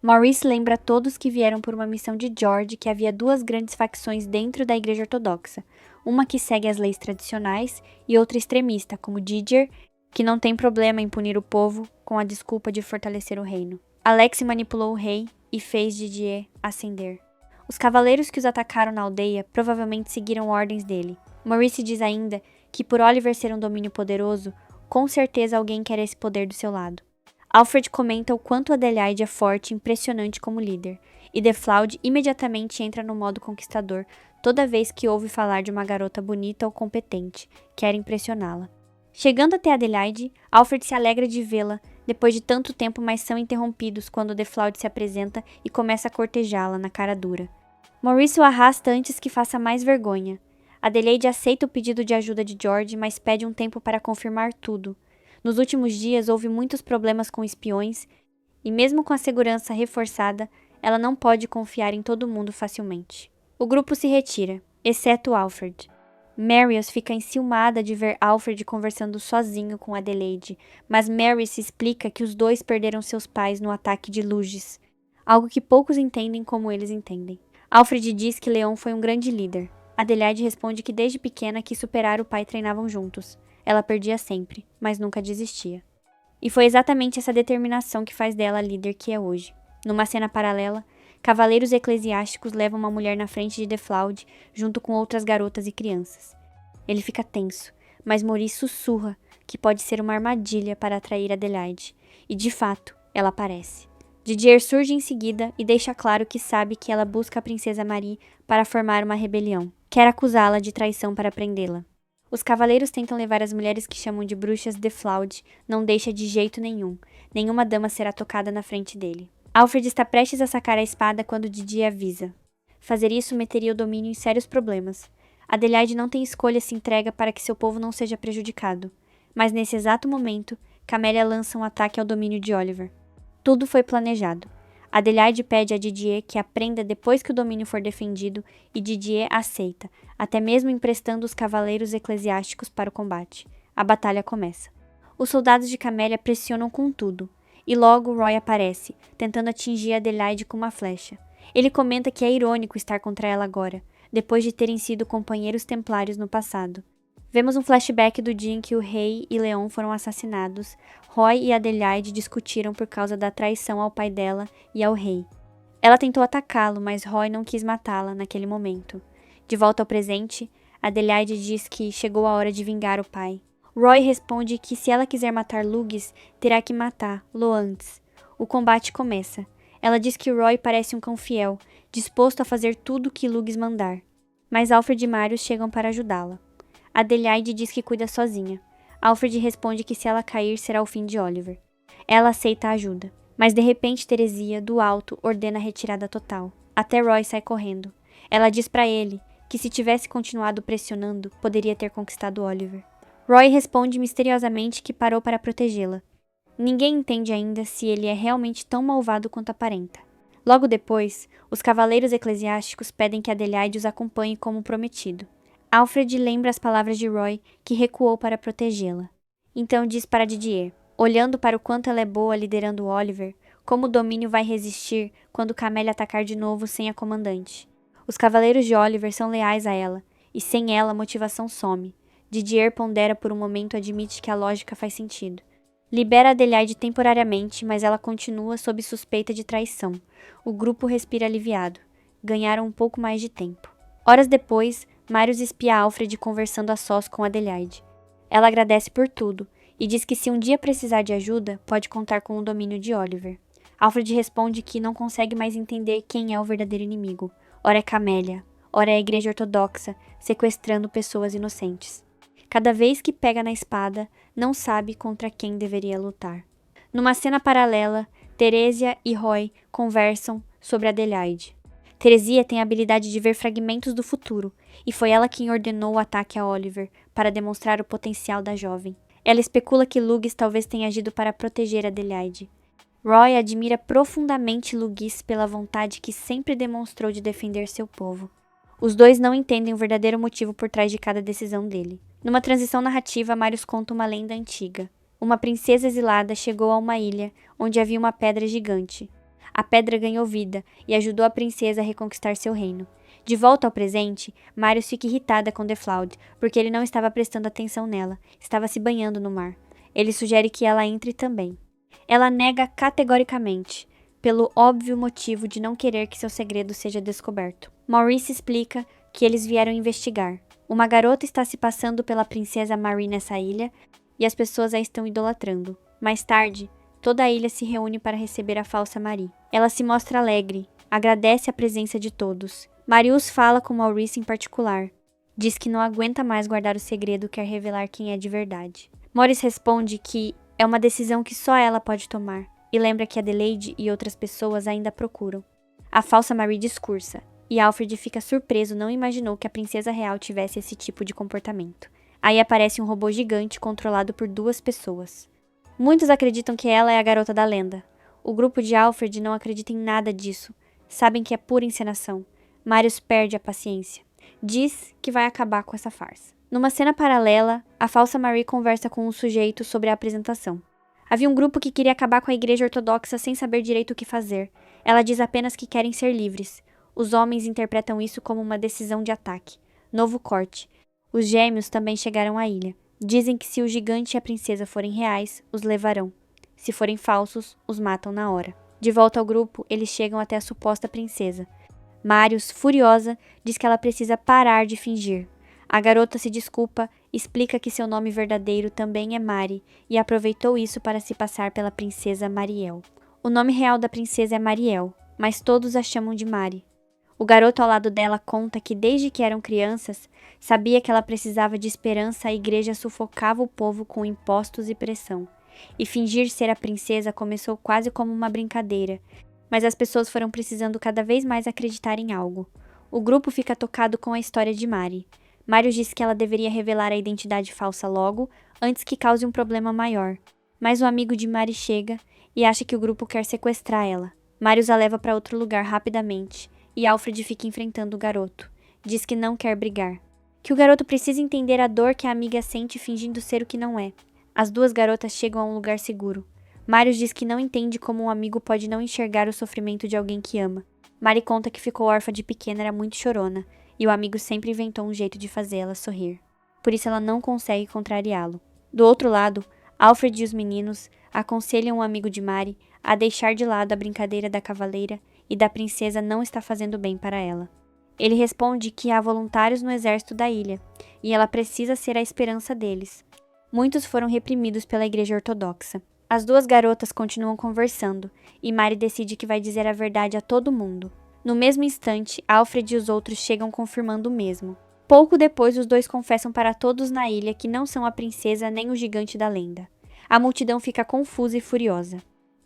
Maurice lembra a todos que vieram por uma missão de George que havia duas grandes facções dentro da Igreja Ortodoxa, uma que segue as leis tradicionais e outra extremista, como Didier, que não tem problema em punir o povo com a desculpa de fortalecer o reino. Alexi manipulou o rei e fez Didier ascender. Os cavaleiros que os atacaram na aldeia provavelmente seguiram ordens dele. Maurice diz ainda que por Oliver ser um domínio poderoso, com certeza alguém quer esse poder do seu lado. Alfred comenta o quanto Adelaide é forte e impressionante como líder, e Deflaud imediatamente entra no modo conquistador toda vez que ouve falar de uma garota bonita ou competente, quer impressioná-la. Chegando até Adelaide, Alfred se alegra de vê-la depois de tanto tempo, mas são interrompidos quando Deflaud se apresenta e começa a cortejá-la na cara dura. Maurice o arrasta antes que faça mais vergonha. Adelaide aceita o pedido de ajuda de George, mas pede um tempo para confirmar tudo. Nos últimos dias houve muitos problemas com espiões, e mesmo com a segurança reforçada, ela não pode confiar em todo mundo facilmente. O grupo se retira, exceto Alfred. Marius fica enciumada de ver Alfred conversando sozinho com Adelaide, mas Marius explica que os dois perderam seus pais no ataque de Luges, algo que poucos entendem como eles entendem. Alfred diz que Leon foi um grande líder. Adelaide responde que desde pequena quis superar o pai e treinavam juntos. Ela perdia sempre, mas nunca desistia. E foi exatamente essa determinação que faz dela a líder que é hoje. Numa cena paralela, cavaleiros eclesiásticos levam uma mulher na frente de Deflaud, junto com outras garotas e crianças. Ele fica tenso, mas Maurice sussurra que pode ser uma armadilha para atrair Adelaide. E de fato, ela aparece. Didier surge em seguida e deixa claro que sabe que ela busca a princesa Marie para formar uma rebelião. Quer acusá-la de traição para prendê-la. Os cavaleiros tentam levar as mulheres que chamam de bruxas Deflaud, não deixa de jeito nenhum. Nenhuma dama será tocada na frente dele. Alfred está prestes a sacar a espada quando Didier avisa. Fazer isso meteria o domínio em sérios problemas. Adelaide não tem escolha e se entrega para que seu povo não seja prejudicado. Mas nesse exato momento, Camélia lança um ataque ao domínio de Oliver. Tudo foi planejado. Adelaide pede a Didier que a prenda depois que o domínio for defendido e Didier aceita, até mesmo emprestando os cavaleiros eclesiásticos para o combate. A batalha começa. Os soldados de Camélia pressionam com tudo, e logo Roy aparece, tentando atingir Adelaide com uma flecha. Ele comenta que é irônico estar contra ela agora, depois de terem sido companheiros templários no passado. Vemos um flashback do dia em que o rei e Leon foram assassinados. Roy e Adelaide discutiram por causa da traição ao pai dela e ao rei. Ela tentou atacá-lo, mas Roy não quis matá-la naquele momento. De volta ao presente, Adelaide diz que chegou a hora de vingar o pai. Roy responde que se ela quiser matar Lughs, terá que matá-lo antes. O combate começa. Ela diz que Roy parece um cão fiel, disposto a fazer tudo o que Lughs mandar. Mas Alfred e Marius chegam para ajudá-la. Adelaide diz que cuida sozinha. Alfred responde que se ela cair será o fim de Oliver. Ela aceita a ajuda. Mas de repente Teresia, do alto, ordena a retirada total. Até Roy sai correndo. Ela diz para ele que se tivesse continuado pressionando, poderia ter conquistado Oliver. Roy responde misteriosamente que parou para protegê-la. Ninguém entende ainda se ele é realmente tão malvado quanto aparenta. Logo depois, os cavaleiros eclesiásticos pedem que Adelaide os acompanhe como prometido. Alfred lembra as palavras de Roy, que recuou para protegê-la. Então diz para Didier, olhando para o quanto ela é boa liderando Oliver, como o domínio vai resistir quando Camélia atacar de novo sem a comandante. Os cavaleiros de Oliver são leais a ela, e sem ela a motivação some. Didier pondera por um momento e admite que a lógica faz sentido. Libera Adelaide temporariamente, mas ela continua sob suspeita de traição. O grupo respira aliviado. Ganharam um pouco mais de tempo. Horas depois, Marius espia Alfred conversando a sós com Adelaide. Ela agradece por tudo e diz que se um dia precisar de ajuda, pode contar com o domínio de Oliver. Alfred responde que não consegue mais entender quem é o verdadeiro inimigo. Ora é Camélia, ora é a Igreja Ortodoxa, sequestrando pessoas inocentes. Cada vez que pega na espada, não sabe contra quem deveria lutar. Numa cena paralela, Teresia e Roy conversam sobre Adelaide. Teresia tem a habilidade de ver fragmentos do futuro, e foi ela quem ordenou o ataque a Oliver, para demonstrar o potencial da jovem. Ela especula que Lughs talvez tenha agido para proteger Adelaide. Roy admira profundamente Lughs pela vontade que sempre demonstrou de defender seu povo. Os dois não entendem o verdadeiro motivo por trás de cada decisão dele. Numa transição narrativa, Marius conta uma lenda antiga. Uma princesa exilada chegou a uma ilha, onde havia uma pedra gigante. A pedra ganhou vida e ajudou a princesa a reconquistar seu reino. De volta ao presente, Marius fica irritada com Deflaud, porque ele não estava prestando atenção nela, estava se banhando no mar. Ele sugere que ela entre também. Ela nega categoricamente, pelo óbvio motivo de não querer que seu segredo seja descoberto. Maurice explica que eles vieram investigar. Uma garota está se passando pela princesa Marie nessa ilha e as pessoas a estão idolatrando. Mais tarde, toda a ilha se reúne para receber a falsa Marie. Ela se mostra alegre, agradece a presença de todos. Marius fala com Maurice em particular. Diz que não aguenta mais guardar o segredo e quer revelar quem é de verdade. Maurice responde que é uma decisão que só ela pode tomar e lembra que Adelaide e outras pessoas ainda procuram. A falsa Marie discursa. E Alfred fica surpreso, não imaginou que a princesa real tivesse esse tipo de comportamento. Aí aparece um robô gigante controlado por 2 pessoas. Muitos acreditam que ela é a garota da lenda. O grupo de Alfred não acredita em nada disso. Sabem que é pura encenação. Marius perde a paciência. Diz que vai acabar com essa farsa. Numa cena paralela, a falsa Marie conversa com um sujeito sobre a apresentação. Havia um grupo que queria acabar com a Igreja Ortodoxa sem saber direito o que fazer. Ela diz apenas que querem ser livres. Os homens interpretam isso como uma decisão de ataque. Novo corte. Os gêmeos também chegaram à ilha. Dizem que se o gigante e a princesa forem reais, os levarão. Se forem falsos, os matam na hora. De volta ao grupo, eles chegam até a suposta princesa. Marius, furiosa, diz que ela precisa parar de fingir. A garota se desculpa, explica que seu nome verdadeiro também é Mari e aproveitou isso para se passar pela princesa Mariel. O nome real da princesa é Mariel, mas todos a chamam de Mari. O garoto ao lado dela conta que desde que eram crianças, sabia que ela precisava de esperança, a igreja sufocava o povo com impostos e pressão. E fingir ser a princesa começou quase como uma brincadeira, mas as pessoas foram precisando cada vez mais acreditar em algo. O grupo fica tocado com a história de Mari. Marius diz que ela deveria revelar a identidade falsa logo, antes que cause um problema maior. Mas o amigo de Mari chega e acha que o grupo quer sequestrar ela. Marius a leva para outro lugar rapidamente. E Alfred fica enfrentando o garoto. Diz que não quer brigar. Que o garoto precisa entender a dor que a amiga sente fingindo ser o que não é. As 2 garotas chegam a um lugar seguro. Marius diz que não entende como um amigo pode não enxergar o sofrimento de alguém que ama. Mari conta que ficou órfã de pequena, era muito chorona, e o amigo sempre inventou um jeito de fazer ela sorrir. Por isso ela não consegue contrariá-lo. Do outro lado, Alfred e os meninos aconselham um amigo de Mari a deixar de lado a brincadeira da cavaleira e da princesa não está fazendo bem para ela. Ele responde que há voluntários no exército da ilha, e ela precisa ser a esperança deles. Muitos foram reprimidos pela Igreja Ortodoxa. As duas garotas continuam conversando, e Mari decide que vai dizer a verdade a todo mundo. No mesmo instante, Alfred e os outros chegam confirmando o mesmo. Pouco depois, os dois confessam para todos na ilha que não são a princesa nem o gigante da lenda. A multidão fica confusa e furiosa.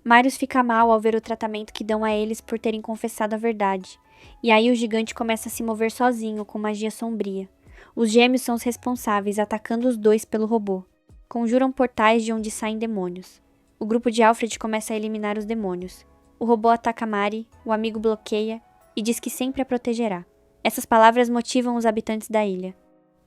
Marius fica mal ao ver o tratamento que dão a eles por terem confessado a verdade. E aí o gigante começa a se mover sozinho, com magia sombria. Os gêmeos são os responsáveis, atacando os dois pelo robô. Conjuram portais de onde saem demônios. O grupo de Alfred começa a eliminar os demônios. O robô ataca Mari, o amigo bloqueia e diz que sempre a protegerá. Essas palavras motivam os habitantes da ilha.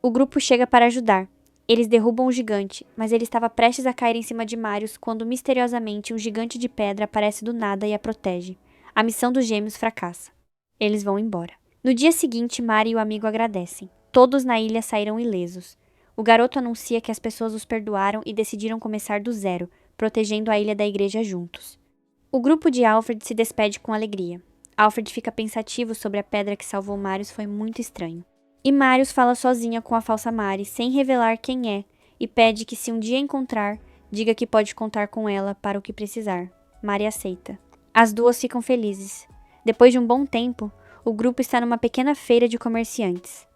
O grupo chega para ajudar. Eles derrubam o gigante, mas ele estava prestes a cair em cima de Marius quando misteriosamente um gigante de pedra aparece do nada e a protege. A missão dos gêmeos fracassa. Eles vão embora. No dia seguinte, Mari e o amigo agradecem. Todos na ilha saíram ilesos. O garoto anuncia que as pessoas os perdoaram e decidiram começar do zero, protegendo a ilha da igreja juntos. O grupo de Alfred se despede com alegria. Alfred fica pensativo sobre a pedra que salvou Marius, foi muito estranho. E Marius fala sozinha com a falsa Mari, sem revelar quem é, e pede que se um dia encontrar, diga que pode contar com ela para o que precisar. Mari aceita. As duas ficam felizes. Depois de um bom tempo, o grupo está numa pequena feira de comerciantes.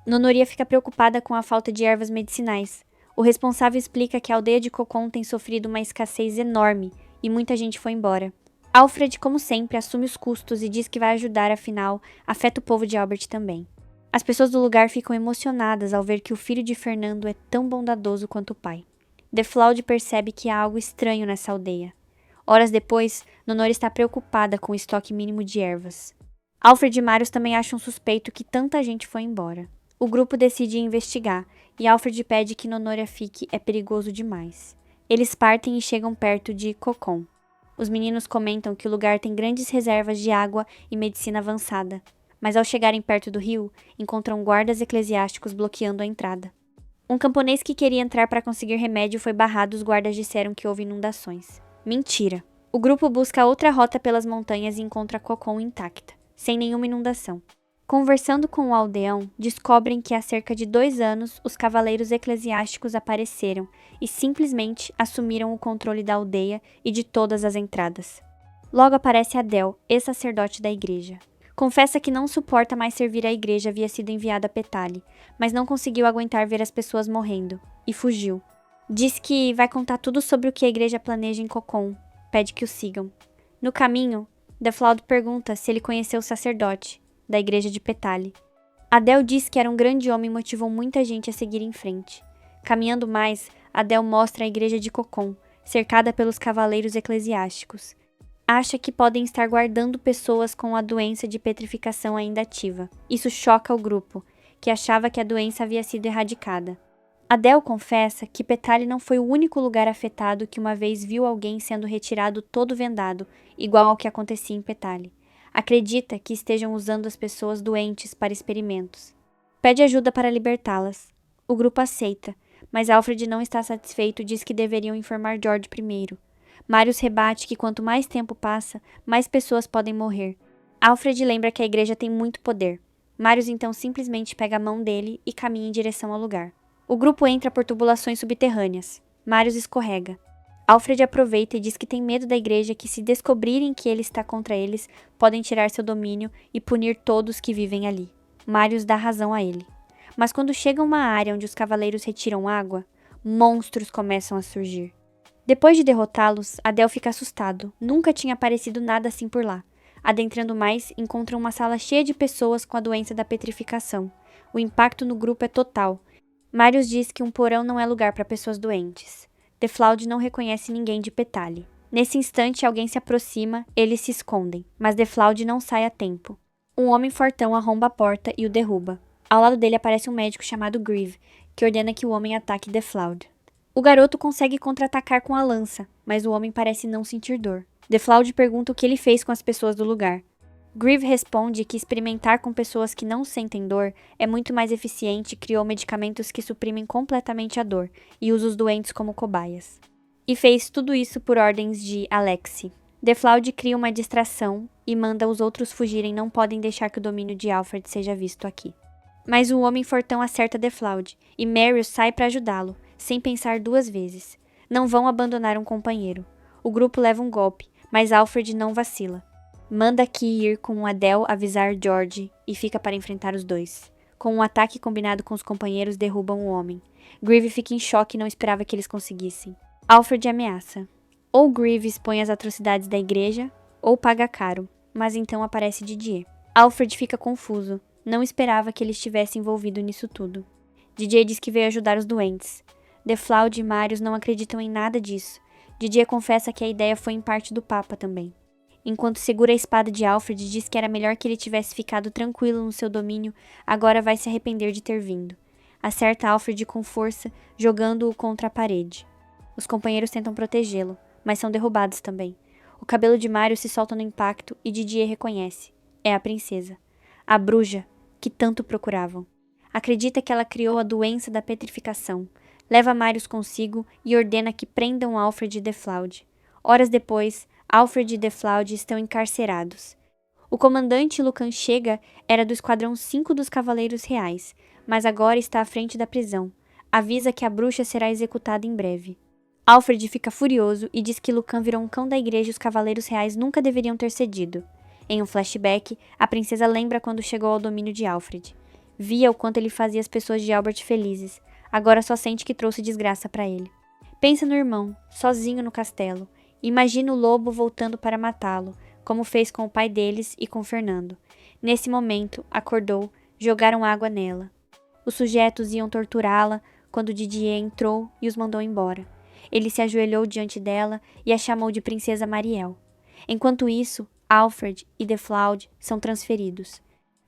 Nonoria fica preocupada com a falta de ervas medicinais. O responsável explica que a aldeia de Cocon tem sofrido uma escassez enorme e muita gente foi embora. Alfred, como sempre, assume os custos e diz que vai ajudar, afinal, afeta o povo de Albert também. As pessoas do lugar ficam emocionadas ao ver que o filho de Fernando é tão bondoso quanto o pai. Deflaud percebe que há algo estranho nessa aldeia. Horas depois, Nonora está preocupada com o estoque mínimo de ervas. Alfred e Marius também acham suspeito que tanta gente foi embora. O grupo decide investigar, e Alfred pede que Nonora fique, é perigoso demais. Eles partem e chegam perto de Cocon. Os meninos comentam que o lugar tem grandes reservas de água e medicina avançada, mas ao chegarem perto do rio, encontram guardas eclesiásticos bloqueando a entrada. Um camponês que queria entrar para conseguir remédio foi barrado, os guardas disseram que houve inundações. Mentira! O grupo busca outra rota pelas montanhas e encontra Cocon intacta, sem nenhuma inundação. Conversando com o aldeão, descobrem que há cerca de 2 anos os cavaleiros eclesiásticos apareceram e simplesmente assumiram o controle da aldeia e de todas as entradas. Logo aparece Adel, ex-sacerdote da igreja. Confessa que não suporta mais servir à igreja, havia sido enviado a Petali, mas não conseguiu aguentar ver as pessoas morrendo, e fugiu. Diz que vai contar tudo sobre o que a igreja planeja em Cocon, pede que o sigam. No caminho, Deflaud pergunta se ele conheceu o sacerdote da igreja de Petali. Adel diz que era um grande homem e motivou muita gente a seguir em frente. Caminhando mais, Adel mostra a igreja de Cocon, cercada pelos cavaleiros eclesiásticos. Acha que podem estar guardando pessoas com a doença de petrificação ainda ativa. Isso choca o grupo, que achava que a doença havia sido erradicada. Adel confessa que Petali não foi o único lugar afetado que uma vez viu alguém sendo retirado todo vendado, igual ao que acontecia em Petali. Acredita que estejam usando as pessoas doentes para experimentos. Pede ajuda para libertá-las. O grupo aceita, mas Alfred não está satisfeito e diz que deveriam informar George primeiro. Marius rebate que quanto mais tempo passa, mais pessoas podem morrer. Alfred lembra que a igreja tem muito poder. Marius então simplesmente pega a mão dele e caminha em direção ao lugar. O grupo entra por tubulações subterrâneas. Marius escorrega. Alfred aproveita e diz que tem medo da igreja, que se descobrirem que ele está contra eles, podem tirar seu domínio e punir todos que vivem ali. Marius dá razão a ele. Mas quando chega a uma área onde os cavaleiros retiram água, monstros começam a surgir. Depois de derrotá-los, Adel fica assustado. Nunca tinha aparecido nada assim por lá. Adentrando mais, encontram uma sala cheia de pessoas com a doença da petrificação. O impacto no grupo é total. Marius diz que um porão não é lugar para pessoas doentes. Deflaud não reconhece ninguém de Petali. Nesse instante, alguém se aproxima, eles se escondem, mas Deflaud não sai a tempo. Um homem fortão arromba a porta e o derruba. Ao lado dele aparece um médico chamado Grieve, que ordena que o homem ataque Deflaud. O garoto consegue contra-atacar com a lança, mas o homem parece não sentir dor. Deflaud pergunta o que ele fez com as pessoas do lugar. Grieve responde que experimentar com pessoas que não sentem dor é muito mais eficiente e criou medicamentos que suprimem completamente a dor e usa os doentes como cobaias. E fez tudo isso por ordens de Alexi. Deflaud cria uma distração e manda os outros fugirem, não podem deixar que o domínio de Alfred seja visto aqui. Mas o homem fortão acerta Deflaud e Marius sai para ajudá-lo, sem pensar duas vezes. Não vão abandonar um companheiro. O grupo leva um golpe, mas Alfred não vacila. Manda Key ir com Adele avisar George e fica para enfrentar os dois. Com um ataque combinado com os companheiros, derrubam o homem. Grieve fica em choque e não esperava que eles conseguissem. Alfred ameaça. Ou Grieve expõe as atrocidades da igreja, ou paga caro, mas então aparece Didier. Alfred fica confuso. Não esperava que ele estivesse envolvido nisso tudo. Didier diz que veio ajudar os doentes. Deflaud e Marius não acreditam em nada disso. Didier confessa que a ideia foi em parte do Papa também. Enquanto segura a espada de Alfred, diz que era melhor que ele tivesse ficado tranquilo no seu domínio, agora vai se arrepender de ter vindo. Acerta Alfred com força, jogando-o contra a parede. Os companheiros tentam protegê-lo, mas são derrubados também. O cabelo de Marius se solta no impacto e Didier reconhece. É a princesa. A bruxa que tanto procuravam. Acredita que ela criou a doença da petrificação. Leva Marius consigo e ordena que prendam Alfred e Deflaud. Horas depois, Alfred e Deflaud estão encarcerados. O comandante Lucan chega era do Esquadrão 5 dos Cavaleiros Reais, mas agora está à frente da prisão. Avisa que a bruxa será executada em breve. Alfred fica furioso e diz que Lucan virou um cão da igreja e os Cavaleiros Reais nunca deveriam ter cedido. Em um flashback, a princesa lembra quando chegou ao domínio de Alfred. Via o quanto ele fazia as pessoas de Albert felizes. Agora só sente que trouxe desgraça para ele. Pensa no irmão, sozinho no castelo. Imagina o lobo voltando para matá-lo, como fez com o pai deles e com Fernando. Nesse momento, acordou, jogaram água nela. Os sujetos iam torturá-la quando Didier entrou e os mandou embora. Ele se ajoelhou diante dela e a chamou de Princesa Mariel. Enquanto isso, Alfred e Deflaud são transferidos.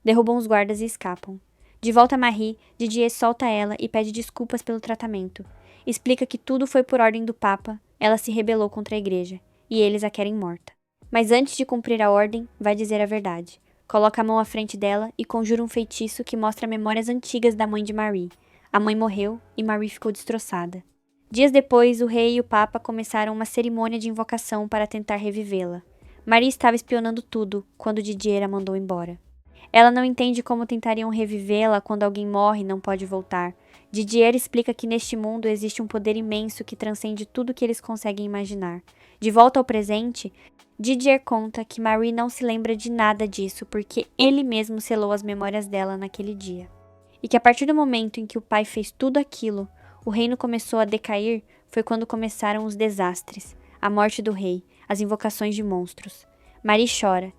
Derrubam os guardas e escapam. De volta a Marie, Didier solta ela e pede desculpas pelo tratamento. Explica que tudo foi por ordem do Papa, ela se rebelou contra a igreja, e eles a querem morta. Mas antes de cumprir a ordem, vai dizer a verdade. Coloca a mão à frente dela e conjura um feitiço que mostra memórias antigas da mãe de Marie. A mãe morreu e Marie ficou destroçada. Dias depois, o rei e o Papa começaram uma cerimônia de invocação para tentar revivê-la. Marie estava espionando tudo quando Didier a mandou embora. Ela não entende como tentariam revivê-la quando alguém morre e não pode voltar. Didier explica que neste mundo existe um poder imenso que transcende tudo que eles conseguem imaginar. De volta ao presente, Didier conta que Marie não se lembra de nada disso porque ele mesmo selou as memórias dela naquele dia. E que a partir do momento em que o pai fez tudo aquilo, o reino começou a decair foi quando começaram os desastres, a morte do rei, as invocações de monstros. Marie chora.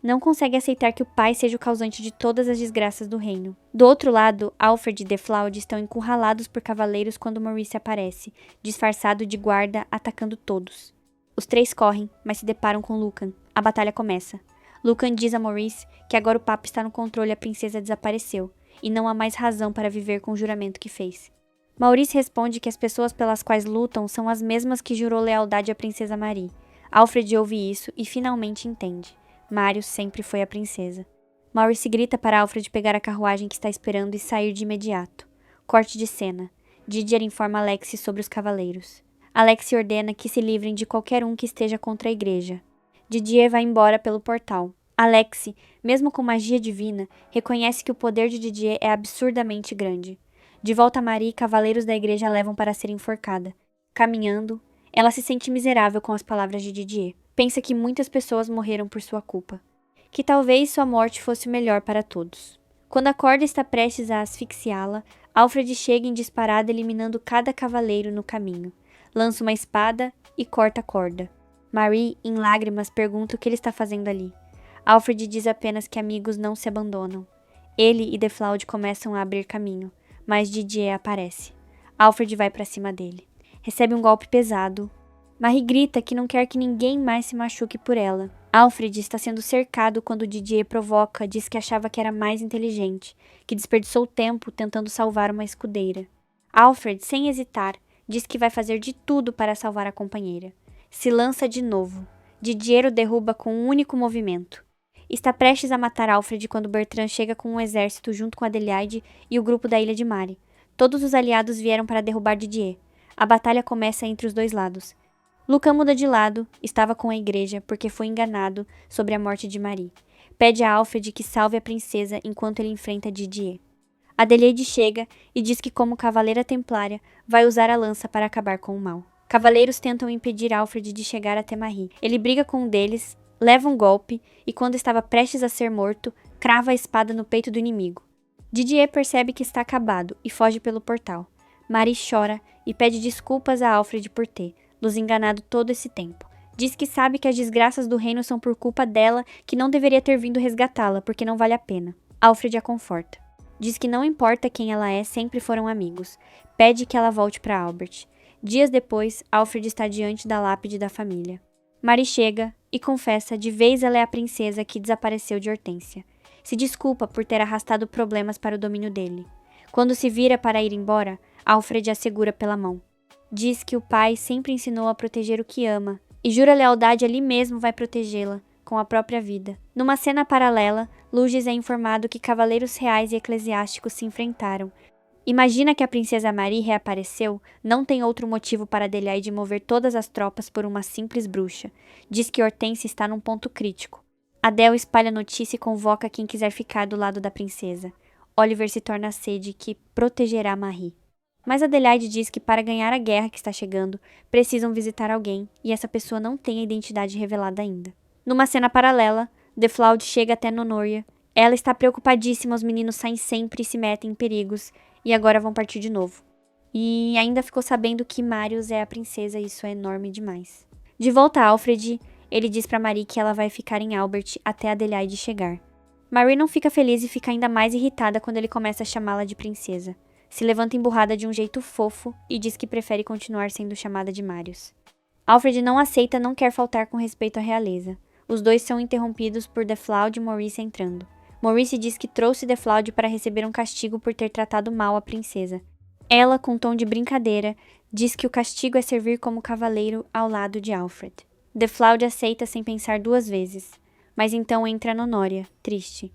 Não consegue aceitar que o pai seja o causante de todas as desgraças do reino. Do outro lado, Alfred e Deflaud estão encurralados por cavaleiros quando Maurice aparece, disfarçado de guarda, atacando todos. Os três correm, mas se deparam com Lucan. A batalha começa. Lucan diz a Maurice que agora o Papa está no controle e a princesa desapareceu, e não há mais razão para viver com o juramento que fez. Maurice responde que as pessoas pelas quais lutam são as mesmas que jurou lealdade à princesa Marie. Alfred ouve isso e finalmente entende. Marius sempre foi a princesa. Maurice grita para Alfred pegar a carruagem que está esperando e sair de imediato. Corte de cena. Didier informa Alexi sobre os cavaleiros. Alexi ordena que se livrem de qualquer um que esteja contra a igreja. Didier vai embora pelo portal. Alexi, mesmo com magia divina, reconhece que o poder de Didier é absurdamente grande. De volta a Marie, cavaleiros da igreja a levam para ser enforcada. Caminhando, ela se sente miserável com as palavras de Didier. Pensa que muitas pessoas morreram por sua culpa. Que talvez sua morte fosse o melhor para todos. Quando a corda está prestes a asfixiá-la, Alfred chega em disparada eliminando cada cavaleiro no caminho. Lança uma espada e corta a corda. Marie, em lágrimas, pergunta o que ele está fazendo ali. Alfred diz apenas que amigos não se abandonam. Ele e Deflaud começam a abrir caminho, mas Didier aparece. Alfred vai para cima dele. Recebe um golpe pesado. Marie grita que não quer que ninguém mais se machuque por ela. Alfred está sendo cercado quando Didier provoca, diz que achava que era mais inteligente, que desperdiçou tempo tentando salvar uma escudeira. Alfred, sem hesitar, diz que vai fazer de tudo para salvar a companheira. Se lança de novo. Didier o derruba com um único movimento. Está prestes a matar Alfred quando Bertrand chega com um exército junto com Adelaide e o grupo da Ilha de Mare. Todos os aliados vieram para derrubar Didier. A batalha começa entre os dois lados. Lucan muda de lado, estava com a igreja porque foi enganado sobre a morte de Marie. Pede a Alfred que salve a princesa enquanto ele enfrenta Didier. Adelaide chega e diz que, como cavaleira templária, vai usar a lança para acabar com o mal. Cavaleiros tentam impedir Alfred de chegar até Marie. Ele briga com um deles, leva um golpe e, quando estava prestes a ser morto, crava a espada no peito do inimigo. Didier percebe que está acabado e foge pelo portal. Marie chora e pede desculpas a Alfred por ter nos enganado todo esse tempo. Diz que sabe que as desgraças do reino são por culpa dela, que não deveria ter vindo resgatá-la, porque não vale a pena. Alfred a conforta. Diz que não importa quem ela é, sempre foram amigos. Pede que ela volte para Albert. Dias depois, Alfred está diante da lápide da família. Marie chega e confessa de vez ela é a princesa que desapareceu de Hortência. Se desculpa por ter arrastado problemas para o domínio dele. Quando se vira para ir embora, Alfred a segura pela mão. Diz que o pai sempre ensinou a proteger o que ama, e jura lealdade ali mesmo vai protegê-la, com a própria vida. Numa cena paralela, Luges é informado que cavaleiros reais e eclesiásticos se enfrentaram. Imagina que a princesa Marie reapareceu, não tem outro motivo para Adelaide mover todas as tropas por uma simples bruxa. Diz que Hortência está num ponto crítico. Adele espalha a notícia e convoca quem quiser ficar do lado da princesa. Oliver se torna a sede que protegerá Marie. Mas Adelaide diz que para ganhar a guerra que está chegando, precisam visitar alguém, e essa pessoa não tem a identidade revelada ainda. Numa cena paralela, Deflaud chega até Nonoria. Ela está preocupadíssima, os meninos saem sempre e se metem em perigos, e agora vão partir de novo. E ainda ficou sabendo que Marius é a princesa, e isso é enorme demais. De volta a Alfred, ele diz para Marie que ela vai ficar em Albert até Adelaide chegar. Marie não fica feliz e fica ainda mais irritada quando ele começa a chamá-la de princesa. Se levanta emburrada de um jeito fofo e diz que prefere continuar sendo chamada de Marius. Alfred não aceita, não quer faltar com respeito à realeza. Os dois são interrompidos por Deflaud e Maurice entrando. Maurice diz que trouxe Deflaud para receber um castigo por ter tratado mal a princesa. Ela, com tom de brincadeira, diz que o castigo é servir como cavaleiro ao lado de Alfred. Deflaud aceita sem pensar duas vezes, mas então entra Nonoria, triste.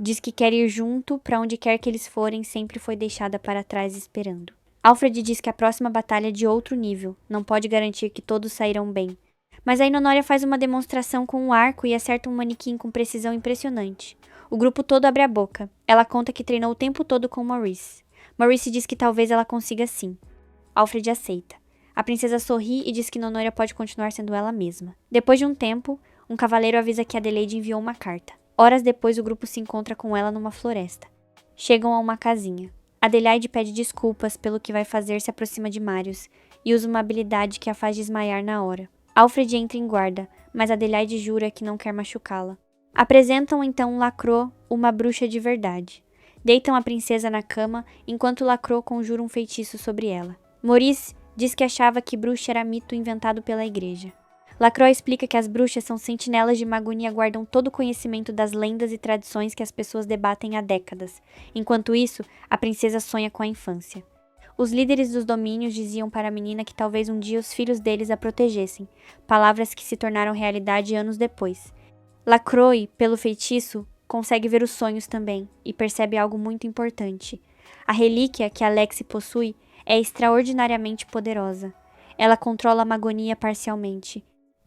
Diz que quer ir junto, para onde quer que eles forem, sempre foi deixada para trás esperando. Alfred diz que a próxima batalha é de outro nível, não pode garantir que todos sairão bem. Mas aí Nonoria faz uma demonstração com um arco e acerta um manequim com precisão impressionante. O grupo todo abre a boca. Ela conta que treinou o tempo todo com Maurice. Maurice diz que talvez ela consiga sim. Alfred aceita. A princesa sorri e diz que Nonoria pode continuar sendo ela mesma. Depois de um tempo, um cavaleiro avisa que Adelaide enviou uma carta. Horas depois, o grupo se encontra com ela numa floresta. Chegam a uma casinha. Adelaide pede desculpas pelo que vai fazer, se aproxima de Marius e usa uma habilidade que a faz desmaiar na hora. Alfred entra em guarda, mas Adelaide jura que não quer machucá-la. Apresentam então Lacroix, uma bruxa de verdade. Deitam a princesa na cama, enquanto Lacroix conjura um feitiço sobre ela. Maurice diz que achava que bruxa era mito inventado pela igreja. Lacroix explica que as bruxas são sentinelas de Magonia e guardam todo o conhecimento das lendas e tradições que as pessoas debatem há décadas. Enquanto isso, a princesa sonha com a infância. Os líderes dos domínios diziam para a menina que talvez um dia os filhos deles a protegessem, palavras que se tornaram realidade anos depois. Lacroix, pelo feitiço, consegue ver os sonhos também e percebe algo muito importante. A relíquia que Alexi possui é extraordinariamente poderosa. Ela controla a Magonia parcialmente.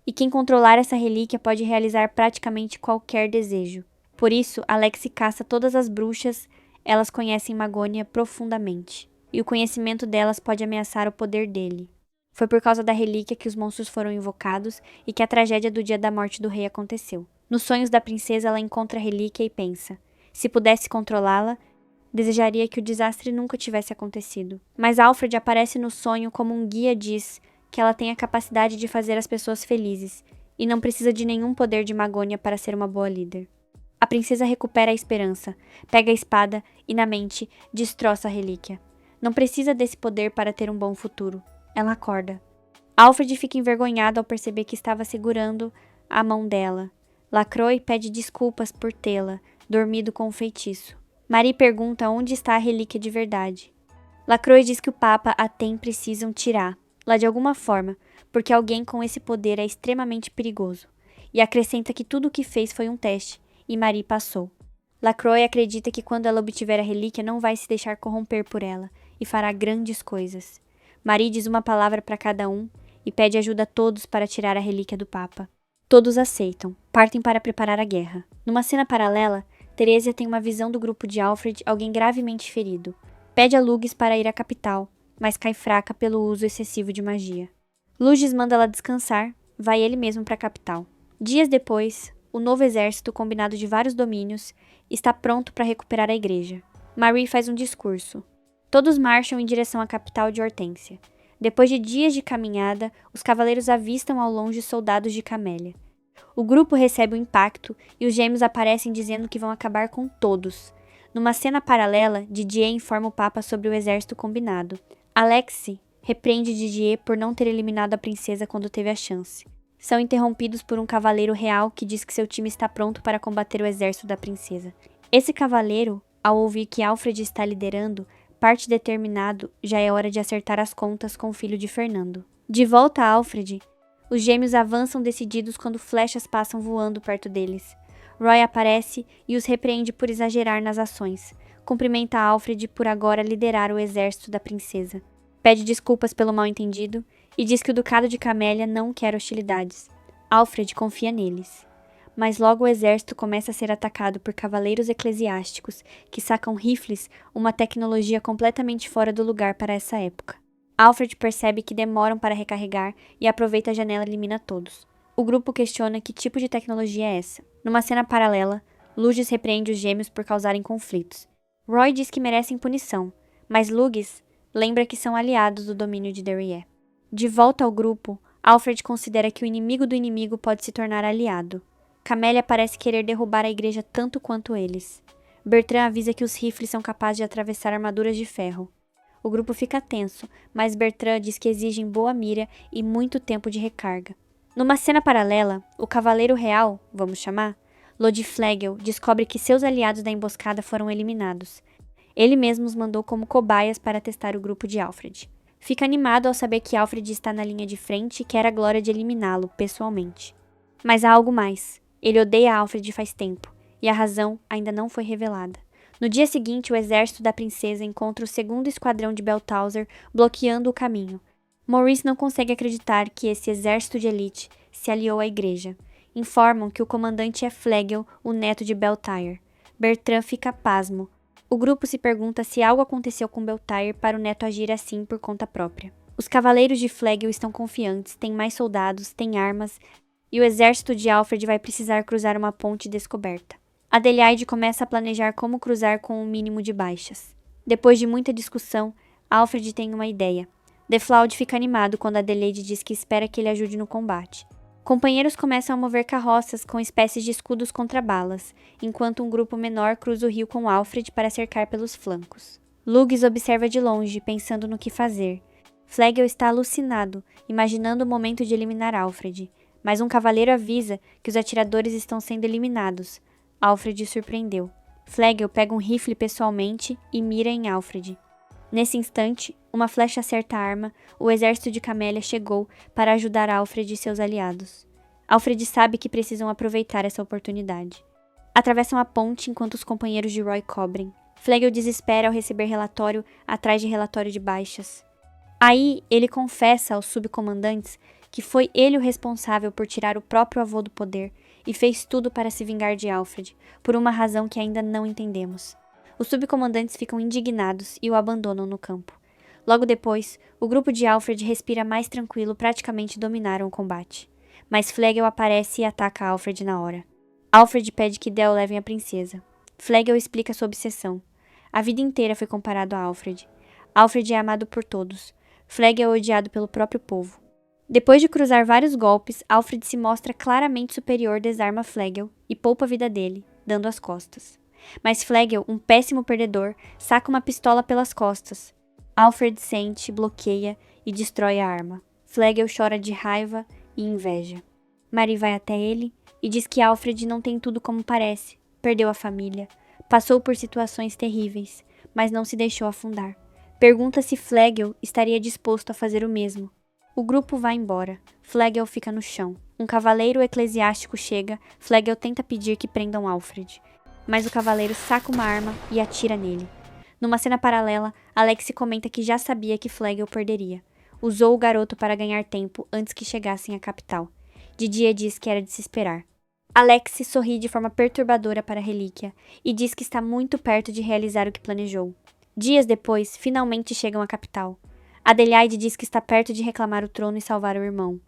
E quem controlar essa relíquia pode realizar praticamente qualquer desejo. Por isso, Alexi caça todas as bruxas, elas conhecem Magonia profundamente. E o conhecimento delas pode ameaçar o poder dele. Foi por causa da relíquia que os monstros foram invocados e que a tragédia do dia da morte do rei aconteceu. Nos sonhos da princesa, ela encontra a relíquia e pensa: se pudesse controlá-la, desejaria que o desastre nunca tivesse acontecido. Mas Alfred aparece no sonho como um guia, diz que ela tem a capacidade de fazer as pessoas felizes e não precisa de nenhum poder de Magonia para ser uma boa líder. A princesa recupera a esperança, pega a espada e, na mente, destroça a relíquia. Não precisa desse poder para ter um bom futuro. Ela acorda. Alfred fica envergonhado ao perceber que estava segurando a mão dela. Lacroix pede desculpas por tê-la dormido com o feitiço. Marie pergunta onde está a relíquia de verdade. Lacroix diz que o Papa a tem precisam tirar, lá de alguma forma, porque alguém com esse poder é extremamente perigoso. E acrescenta que tudo o que fez foi um teste, e Marie passou. Lacroix acredita que quando ela obtiver a relíquia não vai se deixar corromper por ela, e fará grandes coisas. Marie diz uma palavra para cada um, e pede ajuda a todos para tirar a relíquia do Papa. Todos aceitam, partem para preparar a guerra. Numa cena paralela, Teresia tem uma visão do grupo de Alfred, alguém gravemente ferido. Pede a Lugis para ir à capital, mas cai fraca pelo uso excessivo de magia. Lugis manda ela descansar, vai ele mesmo para a capital. Dias depois, o novo exército, combinado de vários domínios, está pronto para recuperar a igreja. Marie faz um discurso. Todos marcham em direção à capital de Hortência. Depois de dias de caminhada, os cavaleiros avistam ao longe soldados de Camélia. O grupo recebe o impacto e os gêmeos aparecem dizendo que vão acabar com todos. Numa cena paralela, Didier informa o Papa sobre o exército combinado. Alexis repreende Didier por não ter eliminado a princesa quando teve a chance. São interrompidos por um cavaleiro real que diz que seu time está pronto para combater o exército da princesa. Esse cavaleiro, ao ouvir que Alfred está liderando, parte determinado, já é hora de acertar as contas com o filho de Fernando. De volta a Alfred, os gêmeos avançam decididos quando flechas passam voando perto deles. Roy aparece e os repreende por exagerar nas ações. Cumprimenta Alfred por agora liderar o exército da princesa. Pede desculpas pelo mal-entendido e diz que o Ducado de Camélia não quer hostilidades. Alfred confia neles. Mas logo o exército começa a ser atacado por cavaleiros eclesiásticos que sacam rifles, uma tecnologia completamente fora do lugar para essa época. Alfred percebe que demoram para recarregar e aproveita a janela e elimina todos. O grupo questiona que tipo de tecnologia é essa. Numa cena paralela, Lugis repreende os gêmeos por causarem conflitos. Roy diz que merecem punição, mas Lugis lembra que são aliados do domínio de Derrière. De volta ao grupo, Alfred considera que o inimigo do inimigo pode se tornar aliado. Camélia parece querer derrubar a igreja tanto quanto eles. Bertrand avisa que os rifles são capazes de atravessar armaduras de ferro. O grupo fica tenso, mas Bertrand diz que exigem boa mira e muito tempo de recarga. Numa cena paralela, o Cavaleiro Real, vamos chamar, Lodiflegel, descobre que seus aliados da emboscada foram eliminados. Ele mesmo os mandou como cobaias para testar o grupo de Alfred. Fica animado ao saber que Alfred está na linha de frente e quer a glória de eliminá-lo pessoalmente. Mas há algo mais. Ele odeia Alfred faz tempo, e a razão ainda não foi revelada. No dia seguinte, o exército da princesa encontra o segundo esquadrão de Beltauser bloqueando o caminho. Maurice não consegue acreditar que esse exército de elite se aliou à igreja. Informam que o comandante é Flegel, o neto de Beltair. Bertrand fica pasmo. O grupo se pergunta se algo aconteceu com Beltair para o neto agir assim por conta própria. Os cavaleiros de Flegel estão confiantes, têm mais soldados, têm armas, e o exército de Alfred vai precisar cruzar uma ponte descoberta. Adelaide começa a planejar como cruzar com o mínimo de baixas. Depois de muita discussão, Alfred tem uma ideia. Deflaud fica animado quando Adelaide diz que espera que ele ajude no combate. Companheiros começam a mover carroças com espécies de escudos contra balas, enquanto um grupo menor cruza o rio com Alfred para cercar pelos flancos. Lugis observa de longe, pensando no que fazer. Flegel está alucinado, imaginando o momento de eliminar Alfred. Mas um cavaleiro avisa que os atiradores estão sendo eliminados. Alfred surpreendeu. Flegel pega um rifle pessoalmente e mira em Alfred. Nesse instante, uma flecha acerta a arma, o exército de Camélia chegou para ajudar Alfred e seus aliados. Alfred sabe que precisam aproveitar essa oportunidade. Atravessam a ponte enquanto os companheiros de Roy cobrem. Flegel desespera ao receber relatório atrás de relatório de baixas. Aí, ele confessa aos subcomandantes que foi ele o responsável por tirar o próprio avô do poder e fez tudo para se vingar de Alfred, por uma razão que ainda não entendemos. Os subcomandantes ficam indignados e o abandonam no campo. Logo depois, o grupo de Alfred respira mais tranquilo, praticamente dominaram o combate. Mas Flegel aparece e ataca Alfred na hora. Alfred pede que Del levem a princesa. Flegel explica sua obsessão. A vida inteira foi comparado a Alfred. Alfred é amado por todos. Flegel é odiado pelo próprio povo. Depois de cruzar vários golpes, Alfred se mostra claramente superior, desarma Flegel e poupa a vida dele, dando as costas. Mas Flegel, um péssimo perdedor, saca uma pistola pelas costas. Alfred sente, bloqueia e destrói a arma. Flegel chora de raiva e inveja. Marie vai até ele e diz que Alfred não tem tudo como parece, perdeu a família, passou por situações terríveis, mas não se deixou afundar. Pergunta se Flegel estaria disposto a fazer o mesmo. O grupo vai embora. Flegel fica no chão. Um cavaleiro eclesiástico chega. Flegel tenta pedir que prendam Alfred, mas o cavaleiro saca uma arma e atira nele. Numa cena paralela, Alexis comenta que já sabia que Flegel perderia. Usou o garoto para ganhar tempo antes que chegassem à capital. Didier diz que era de se esperar. Alex sorri de forma perturbadora para a relíquia e diz que está muito perto de realizar o que planejou. Dias depois, finalmente chegam à capital. Adelaide diz que está perto de reclamar o trono e salvar o irmão.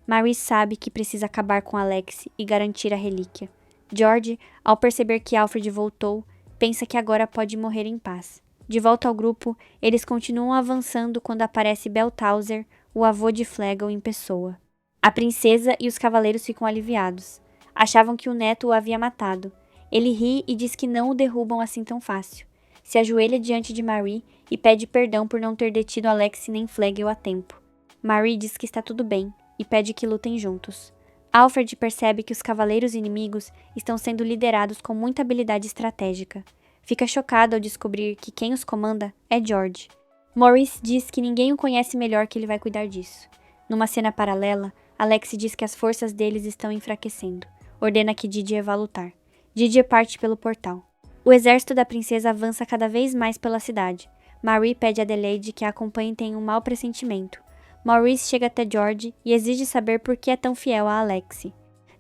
Marie sabe que precisa acabar com Alex e garantir a relíquia. George, ao perceber que Alfred voltou, pensa que agora pode morrer em paz. De volta ao grupo, eles continuam avançando quando aparece Beltauser, o avô de Flegel em pessoa. A princesa e os cavaleiros ficam aliviados. Achavam que o neto o havia matado. Ele ri e diz que não o derrubam assim tão fácil. Se ajoelha diante de Marie e pede perdão por não ter detido Alex nem Flegel a tempo. Marie diz que está tudo bem e pede que lutem juntos. Alfred percebe que os cavaleiros inimigos estão sendo liderados com muita habilidade estratégica. Fica chocado ao descobrir que quem os comanda é George. Maurice diz que ninguém o conhece melhor, que ele vai cuidar disso. Numa cena paralela, Alex diz que as forças deles estão enfraquecendo. Ordena que Didier vá lutar. Didier parte pelo portal. O exército da princesa avança cada vez mais pela cidade. Marie pede a Adelaide que a acompanhe e tenha um mau pressentimento. Maurice chega até George e exige saber por que é tão fiel a Alex.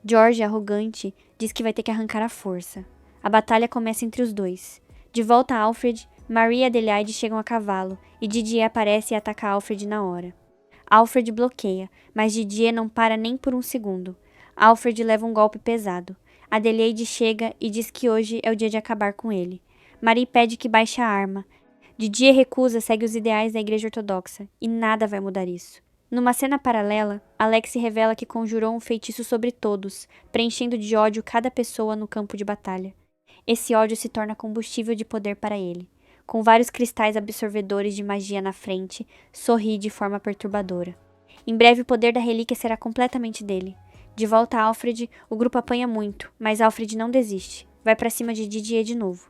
George, arrogante, diz que vai ter que arrancar a força. A batalha começa entre os dois. De volta a Alfred, Marie e Adelaide chegam a cavalo, e Didier aparece e ataca Alfred na hora. Alfred bloqueia, mas Didier não para nem por um segundo. Alfred leva um golpe pesado. Adelaide chega e diz que hoje é o dia de acabar com ele. Marie pede que baixe a arma. Didier recusa, segue os ideais da Igreja Ortodoxa, e nada vai mudar isso. Numa cena paralela, Alex revela que conjurou um feitiço sobre todos, preenchendo de ódio cada pessoa no campo de batalha. Esse ódio se torna combustível de poder para ele. Com vários cristais absorvedores de magia na frente, sorri de forma perturbadora. Em breve o poder da relíquia será completamente dele. De volta a Alfred, o grupo apanha muito, mas Alfred não desiste. Vai para cima de Didier de novo.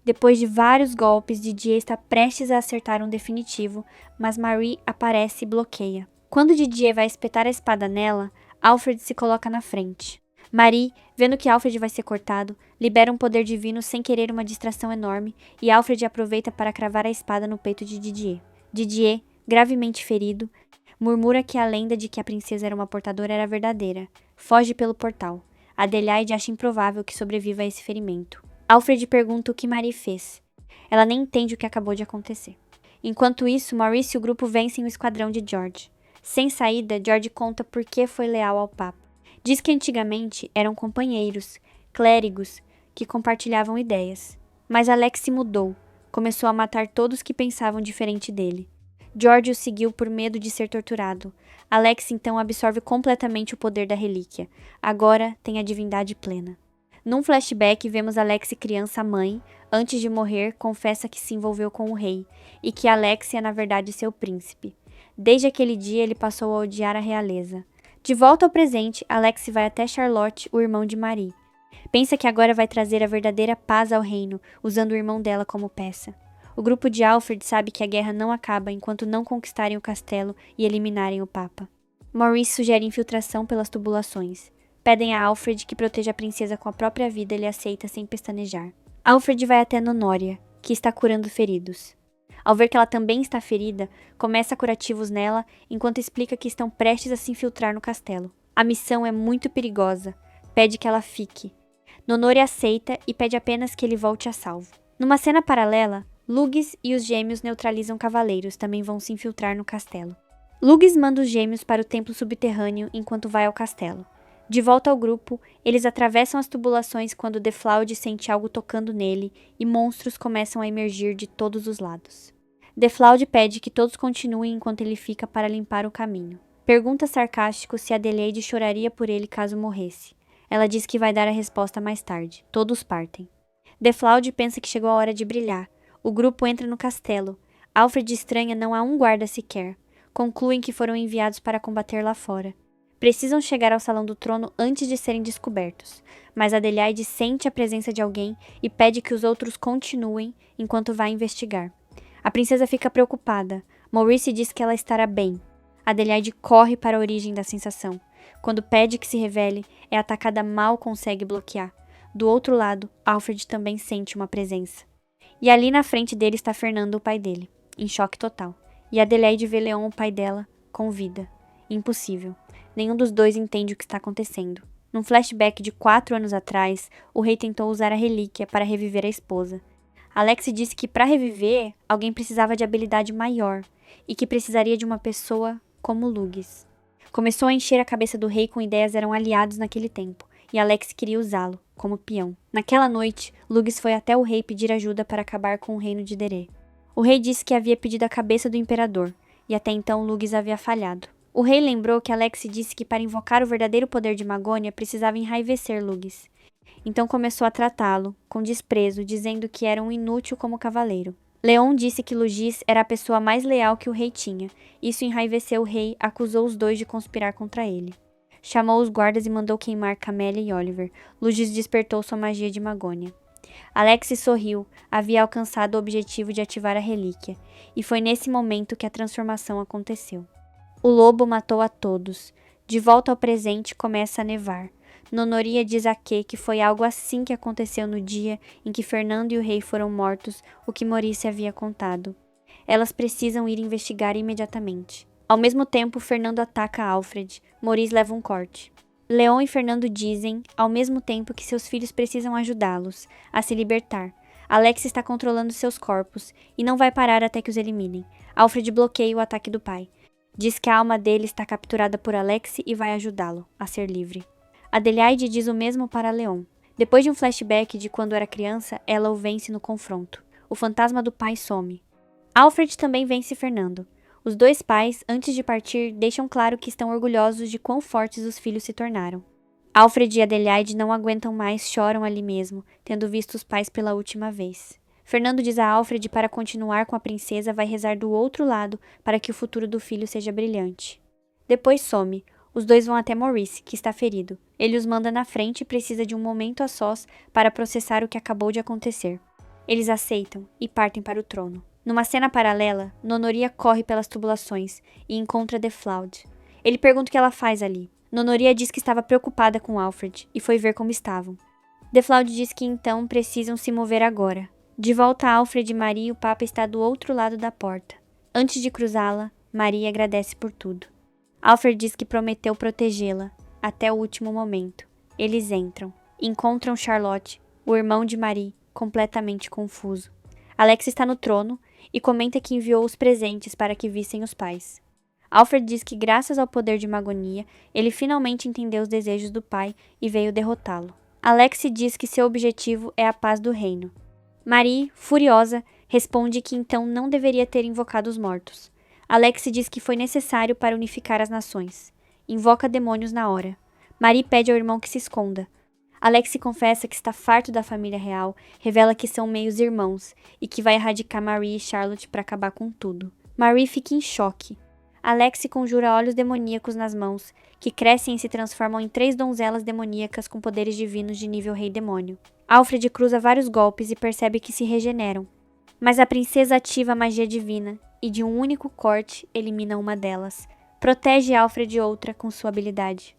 Depois de vários golpes, Didier está prestes a acertar um definitivo, mas Marie aparece e bloqueia. Quando Didier vai espetar a espada nela, Alfred se coloca na frente. Marie, vendo que Alfred vai ser cortado, libera um poder divino sem querer, uma distração enorme, e Alfred aproveita para cravar a espada no peito de Didier. Didier, gravemente ferido, murmura que a lenda de que a princesa era uma portadora era verdadeira. Foge pelo portal. Adelaide acha improvável que sobreviva a esse ferimento. Alfred pergunta o que Marie fez. Ela nem entende o que acabou de acontecer. Enquanto isso, Maurice e o grupo vencem o esquadrão de George. Sem saída, George conta por que foi leal ao Papa. Diz que antigamente eram companheiros, clérigos, que compartilhavam ideias. Mas Alex se mudou, começou a matar todos que pensavam diferente dele. George o seguiu por medo de ser torturado. Alex então absorve completamente o poder da relíquia. Agora tem a divindade plena. Num flashback, vemos Alex criança-mãe, antes de morrer, confessa que se envolveu com o rei, e que Alex é na verdade seu príncipe. Desde aquele dia, ele passou a odiar a realeza. De volta ao presente, Alex vai até Charlotte, o irmão de Marie. Pensa que agora vai trazer a verdadeira paz ao reino, usando o irmão dela como peça. O grupo de Alfred sabe que a guerra não acaba enquanto não conquistarem o castelo e eliminarem o Papa. Maurice sugere infiltração pelas tubulações. Pedem a Alfred que proteja a princesa com a própria vida, e ele aceita sem pestanejar. Alfred vai até Nonória, que está curando feridos. Ao ver que ela também está ferida, começa curativos nela, enquanto explica que estão prestes a se infiltrar no castelo. A missão é muito perigosa. Pede que ela fique. Nonória aceita e pede apenas que ele volte a salvo. Numa cena paralela, Lugis e os gêmeos neutralizam cavaleiros, também vão se infiltrar no castelo. Lugis manda os gêmeos para o templo subterrâneo enquanto vai ao castelo. De volta ao grupo, eles atravessam as tubulações quando Deflaud sente algo tocando nele e monstros começam a emergir de todos os lados. Deflaud pede que todos continuem enquanto ele fica para limpar o caminho. Pergunta sarcástico se Adelaide choraria por ele caso morresse. Ela diz que vai dar a resposta mais tarde. Todos partem. Deflaud pensa que chegou a hora de brilhar. O grupo entra no castelo. Alfred estranha não há um guarda sequer. Concluem que foram enviados para combater lá fora. Precisam chegar ao Salão do Trono antes de serem descobertos, mas Adelaide sente a presença de alguém e pede que os outros continuem enquanto vai investigar. A princesa fica preocupada. Maurice diz que ela estará bem. Adelaide corre para a origem da sensação. Quando pede que se revele, é atacada, mal consegue bloquear. Do outro lado, Alfred também sente uma presença. E ali na frente dele está Fernando, o pai dele, em choque total. E Adelaide vê Leon, o pai dela, com vida. Impossível. Nenhum dos dois entende o que está acontecendo. Num flashback de 4 anos atrás, o rei tentou usar a relíquia para reviver a esposa. Alex disse que para reviver, alguém precisava de habilidade maior e que precisaria de uma pessoa como Lugis. Começou a encher a cabeça do rei com ideias eram aliados naquele tempo, e Alex queria usá-lo como peão. Naquela noite, Lugis foi até o rei pedir ajuda para acabar com o reino de Derê. O rei disse que havia pedido a cabeça do imperador, e até então Lugis havia falhado. O rei lembrou que Alex disse que para invocar o verdadeiro poder de Magônia precisava enraivecer Lugis. Então começou a tratá-lo com desprezo, dizendo que era um inútil como cavaleiro. Leon disse que Lugis era a pessoa mais leal que o rei tinha. Isso enraiveceu o rei, acusou os dois de conspirar contra ele. Chamou os guardas e mandou queimar Camélia e Oliver. Lugis despertou sua magia de Magônia. Alex sorriu, havia alcançado o objetivo de ativar a relíquia, e foi nesse momento que a transformação aconteceu. O lobo matou a todos. De volta ao presente, começa a nevar. Nonoria diz a Kê que foi algo assim que aconteceu no dia em que Fernando e o rei foram mortos, o que Maurice havia contado. Elas precisam ir investigar imediatamente. Ao mesmo tempo, Fernando ataca Alfred. Maurice leva um corte. Leon e Fernando dizem, ao mesmo tempo, que seus filhos precisam ajudá-los a se libertar. Alex está controlando seus corpos e não vai parar até que os eliminem. Alfred bloqueia o ataque do pai. Diz que a alma dele está capturada por Alex e vai ajudá-lo a ser livre. Adelaide diz o mesmo para Leon. Depois de um flashback de quando era criança, ela o vence no confronto. O fantasma do pai some. Alfred também vence Fernando. Os dois pais, antes de partir, deixam claro que estão orgulhosos de quão fortes os filhos se tornaram. Alfred e Adelaide não aguentam mais, choram ali mesmo, tendo visto os pais pela última vez. Fernando diz a Alfred para continuar com a princesa vai rezar do outro lado para que o futuro do filho seja brilhante. Depois some. Os dois vão até Maurice, que está ferido. Ele os manda na frente e precisa de um momento a sós para processar o que acabou de acontecer. Eles aceitam e partem para o trono. Numa cena paralela, Nonoria corre pelas tubulações e encontra Deflaud. Ele pergunta o que ela faz ali. Nonoria diz que estava preocupada com Alfred e foi ver como estavam. Deflaud diz que então precisam se mover agora. De volta a Alfred e Marie, o Papa está do outro lado da porta. Antes de cruzá-la, Marie agradece por tudo. Alfred diz que prometeu protegê-la até o último momento. Eles entram. Encontram Charlotte, o irmão de Marie, completamente confuso. Alex está no trono e comenta que enviou os presentes para que vissem os pais. Alfred diz que graças ao poder de Magonia, ele finalmente entendeu os desejos do pai e veio derrotá-lo. Alex diz que seu objetivo é a paz do reino. Marie, furiosa, responde que então não deveria ter invocado os mortos. Alex diz que foi necessário para unificar as nações. Invoca demônios na hora. Marie pede ao irmão que se esconda. Alex confessa que está farto da família real, revela que são meios irmãos e que vai erradicar Marie e Charlotte para acabar com tudo. Marie fica em choque. Alex conjura olhos demoníacos nas mãos, que crescem e se transformam em 3 donzelas demoníacas com poderes divinos de nível rei demônio. Alfred cruza vários golpes e percebe que se regeneram. Mas a princesa ativa a magia divina e de um único corte elimina uma delas. Protege Alfred outra com sua habilidade.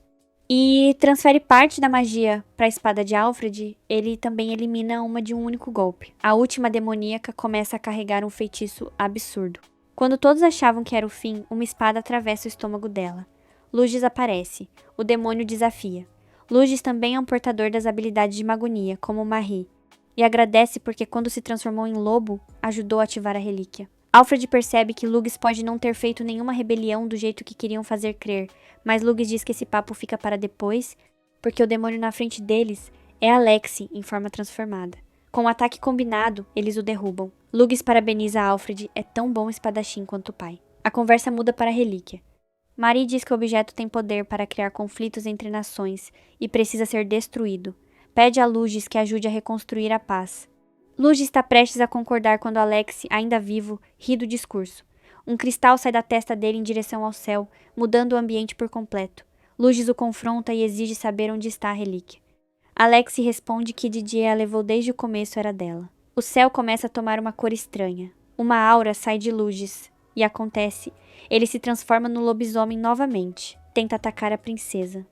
E transfere parte da magia para a espada de Alfred, ele também elimina uma de um único golpe. A última demoníaca começa a carregar um feitiço absurdo. Quando todos achavam que era o fim, uma espada atravessa o estômago dela. Lugis aparece. O demônio desafia. Lugis também é um portador das habilidades de Magonia, como Marie, e agradece porque quando se transformou em lobo, ajudou a ativar a relíquia. Alfred percebe que Lugis pode não ter feito nenhuma rebelião do jeito que queriam fazer crer, mas Lugis diz que esse papo fica para depois, porque o demônio na frente deles é Alexi em forma transformada. Com um ataque combinado, eles o derrubam. Lugis parabeniza Alfred, é tão bom espadachim quanto o pai. A conversa muda para a relíquia. Marie diz que o objeto tem poder para criar conflitos entre nações e precisa ser destruído. Pede a Lugis que ajude a reconstruir a paz. Lugis está prestes a concordar quando Alex, ainda vivo, ri do discurso. Um cristal sai da testa dele em direção ao céu, mudando o ambiente por completo. Lugis o confronta e exige saber onde está a relíquia. Alex responde que Didier a levou desde o começo era dela. O céu começa a tomar uma cor estranha. Uma aura sai de Lugis. E acontece, ele se transforma no lobisomem novamente. Tenta atacar a princesa.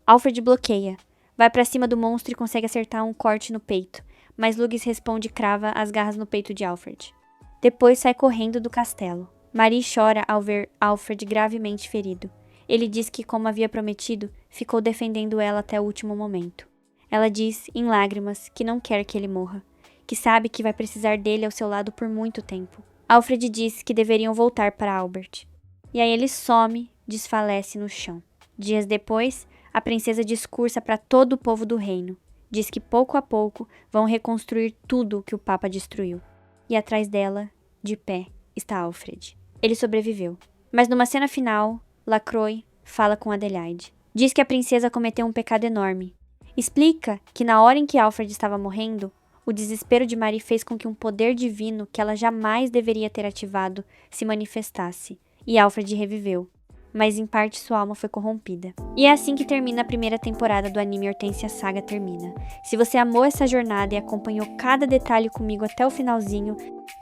Alfred bloqueia. Vai para cima do monstro e consegue acertar um corte no peito. Mas Lugis responde e crava as garras no peito de Alfred. Depois sai correndo do castelo. Marie chora ao ver Alfred gravemente ferido. Ele diz que, como havia prometido, ficou defendendo ela até o último momento. Ela diz, em lágrimas, que não quer que ele morra, que sabe que vai precisar dele ao seu lado por muito tempo. Alfred diz que deveriam voltar para Albert. E aí ele some, desfalece no chão. Dias depois, a princesa discursa para todo o povo do reino. Diz que pouco a pouco vão reconstruir tudo o que o Papa destruiu. E atrás dela, de pé, está Alfred. Ele sobreviveu. Mas numa cena final, Lacroix fala com Adelaide. Diz que a princesa cometeu um pecado enorme. Explica que na hora em que Alfred estava morrendo, o desespero de Marie fez com que um poder divino que ela jamais deveria ter ativado se manifestasse. E Alfred reviveu. Mas em parte sua alma foi corrompida. E é assim que termina a primeira temporada do anime Hortência Saga Termina. Se você amou essa jornada e acompanhou cada detalhe comigo até o finalzinho,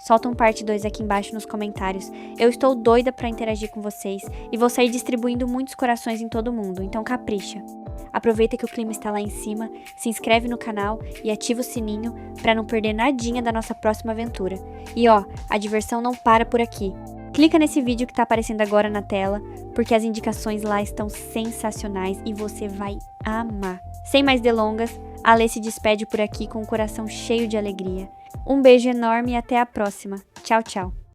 solta um parte 2 aqui embaixo nos comentários. Eu estou doida pra interagir com vocês e vou sair distribuindo muitos corações em todo mundo, então capricha. Aproveita que o clima está lá em cima, se inscreve no canal e ativa o sininho pra não perder nadinha da nossa próxima aventura. E ó, a diversão não para por aqui. Clica nesse vídeo que tá aparecendo agora na tela, porque as indicações lá estão sensacionais e você vai amar. Sem mais delongas, a Alê se despede por aqui com o coração cheio de alegria. Um beijo enorme e até a próxima. Tchau, tchau.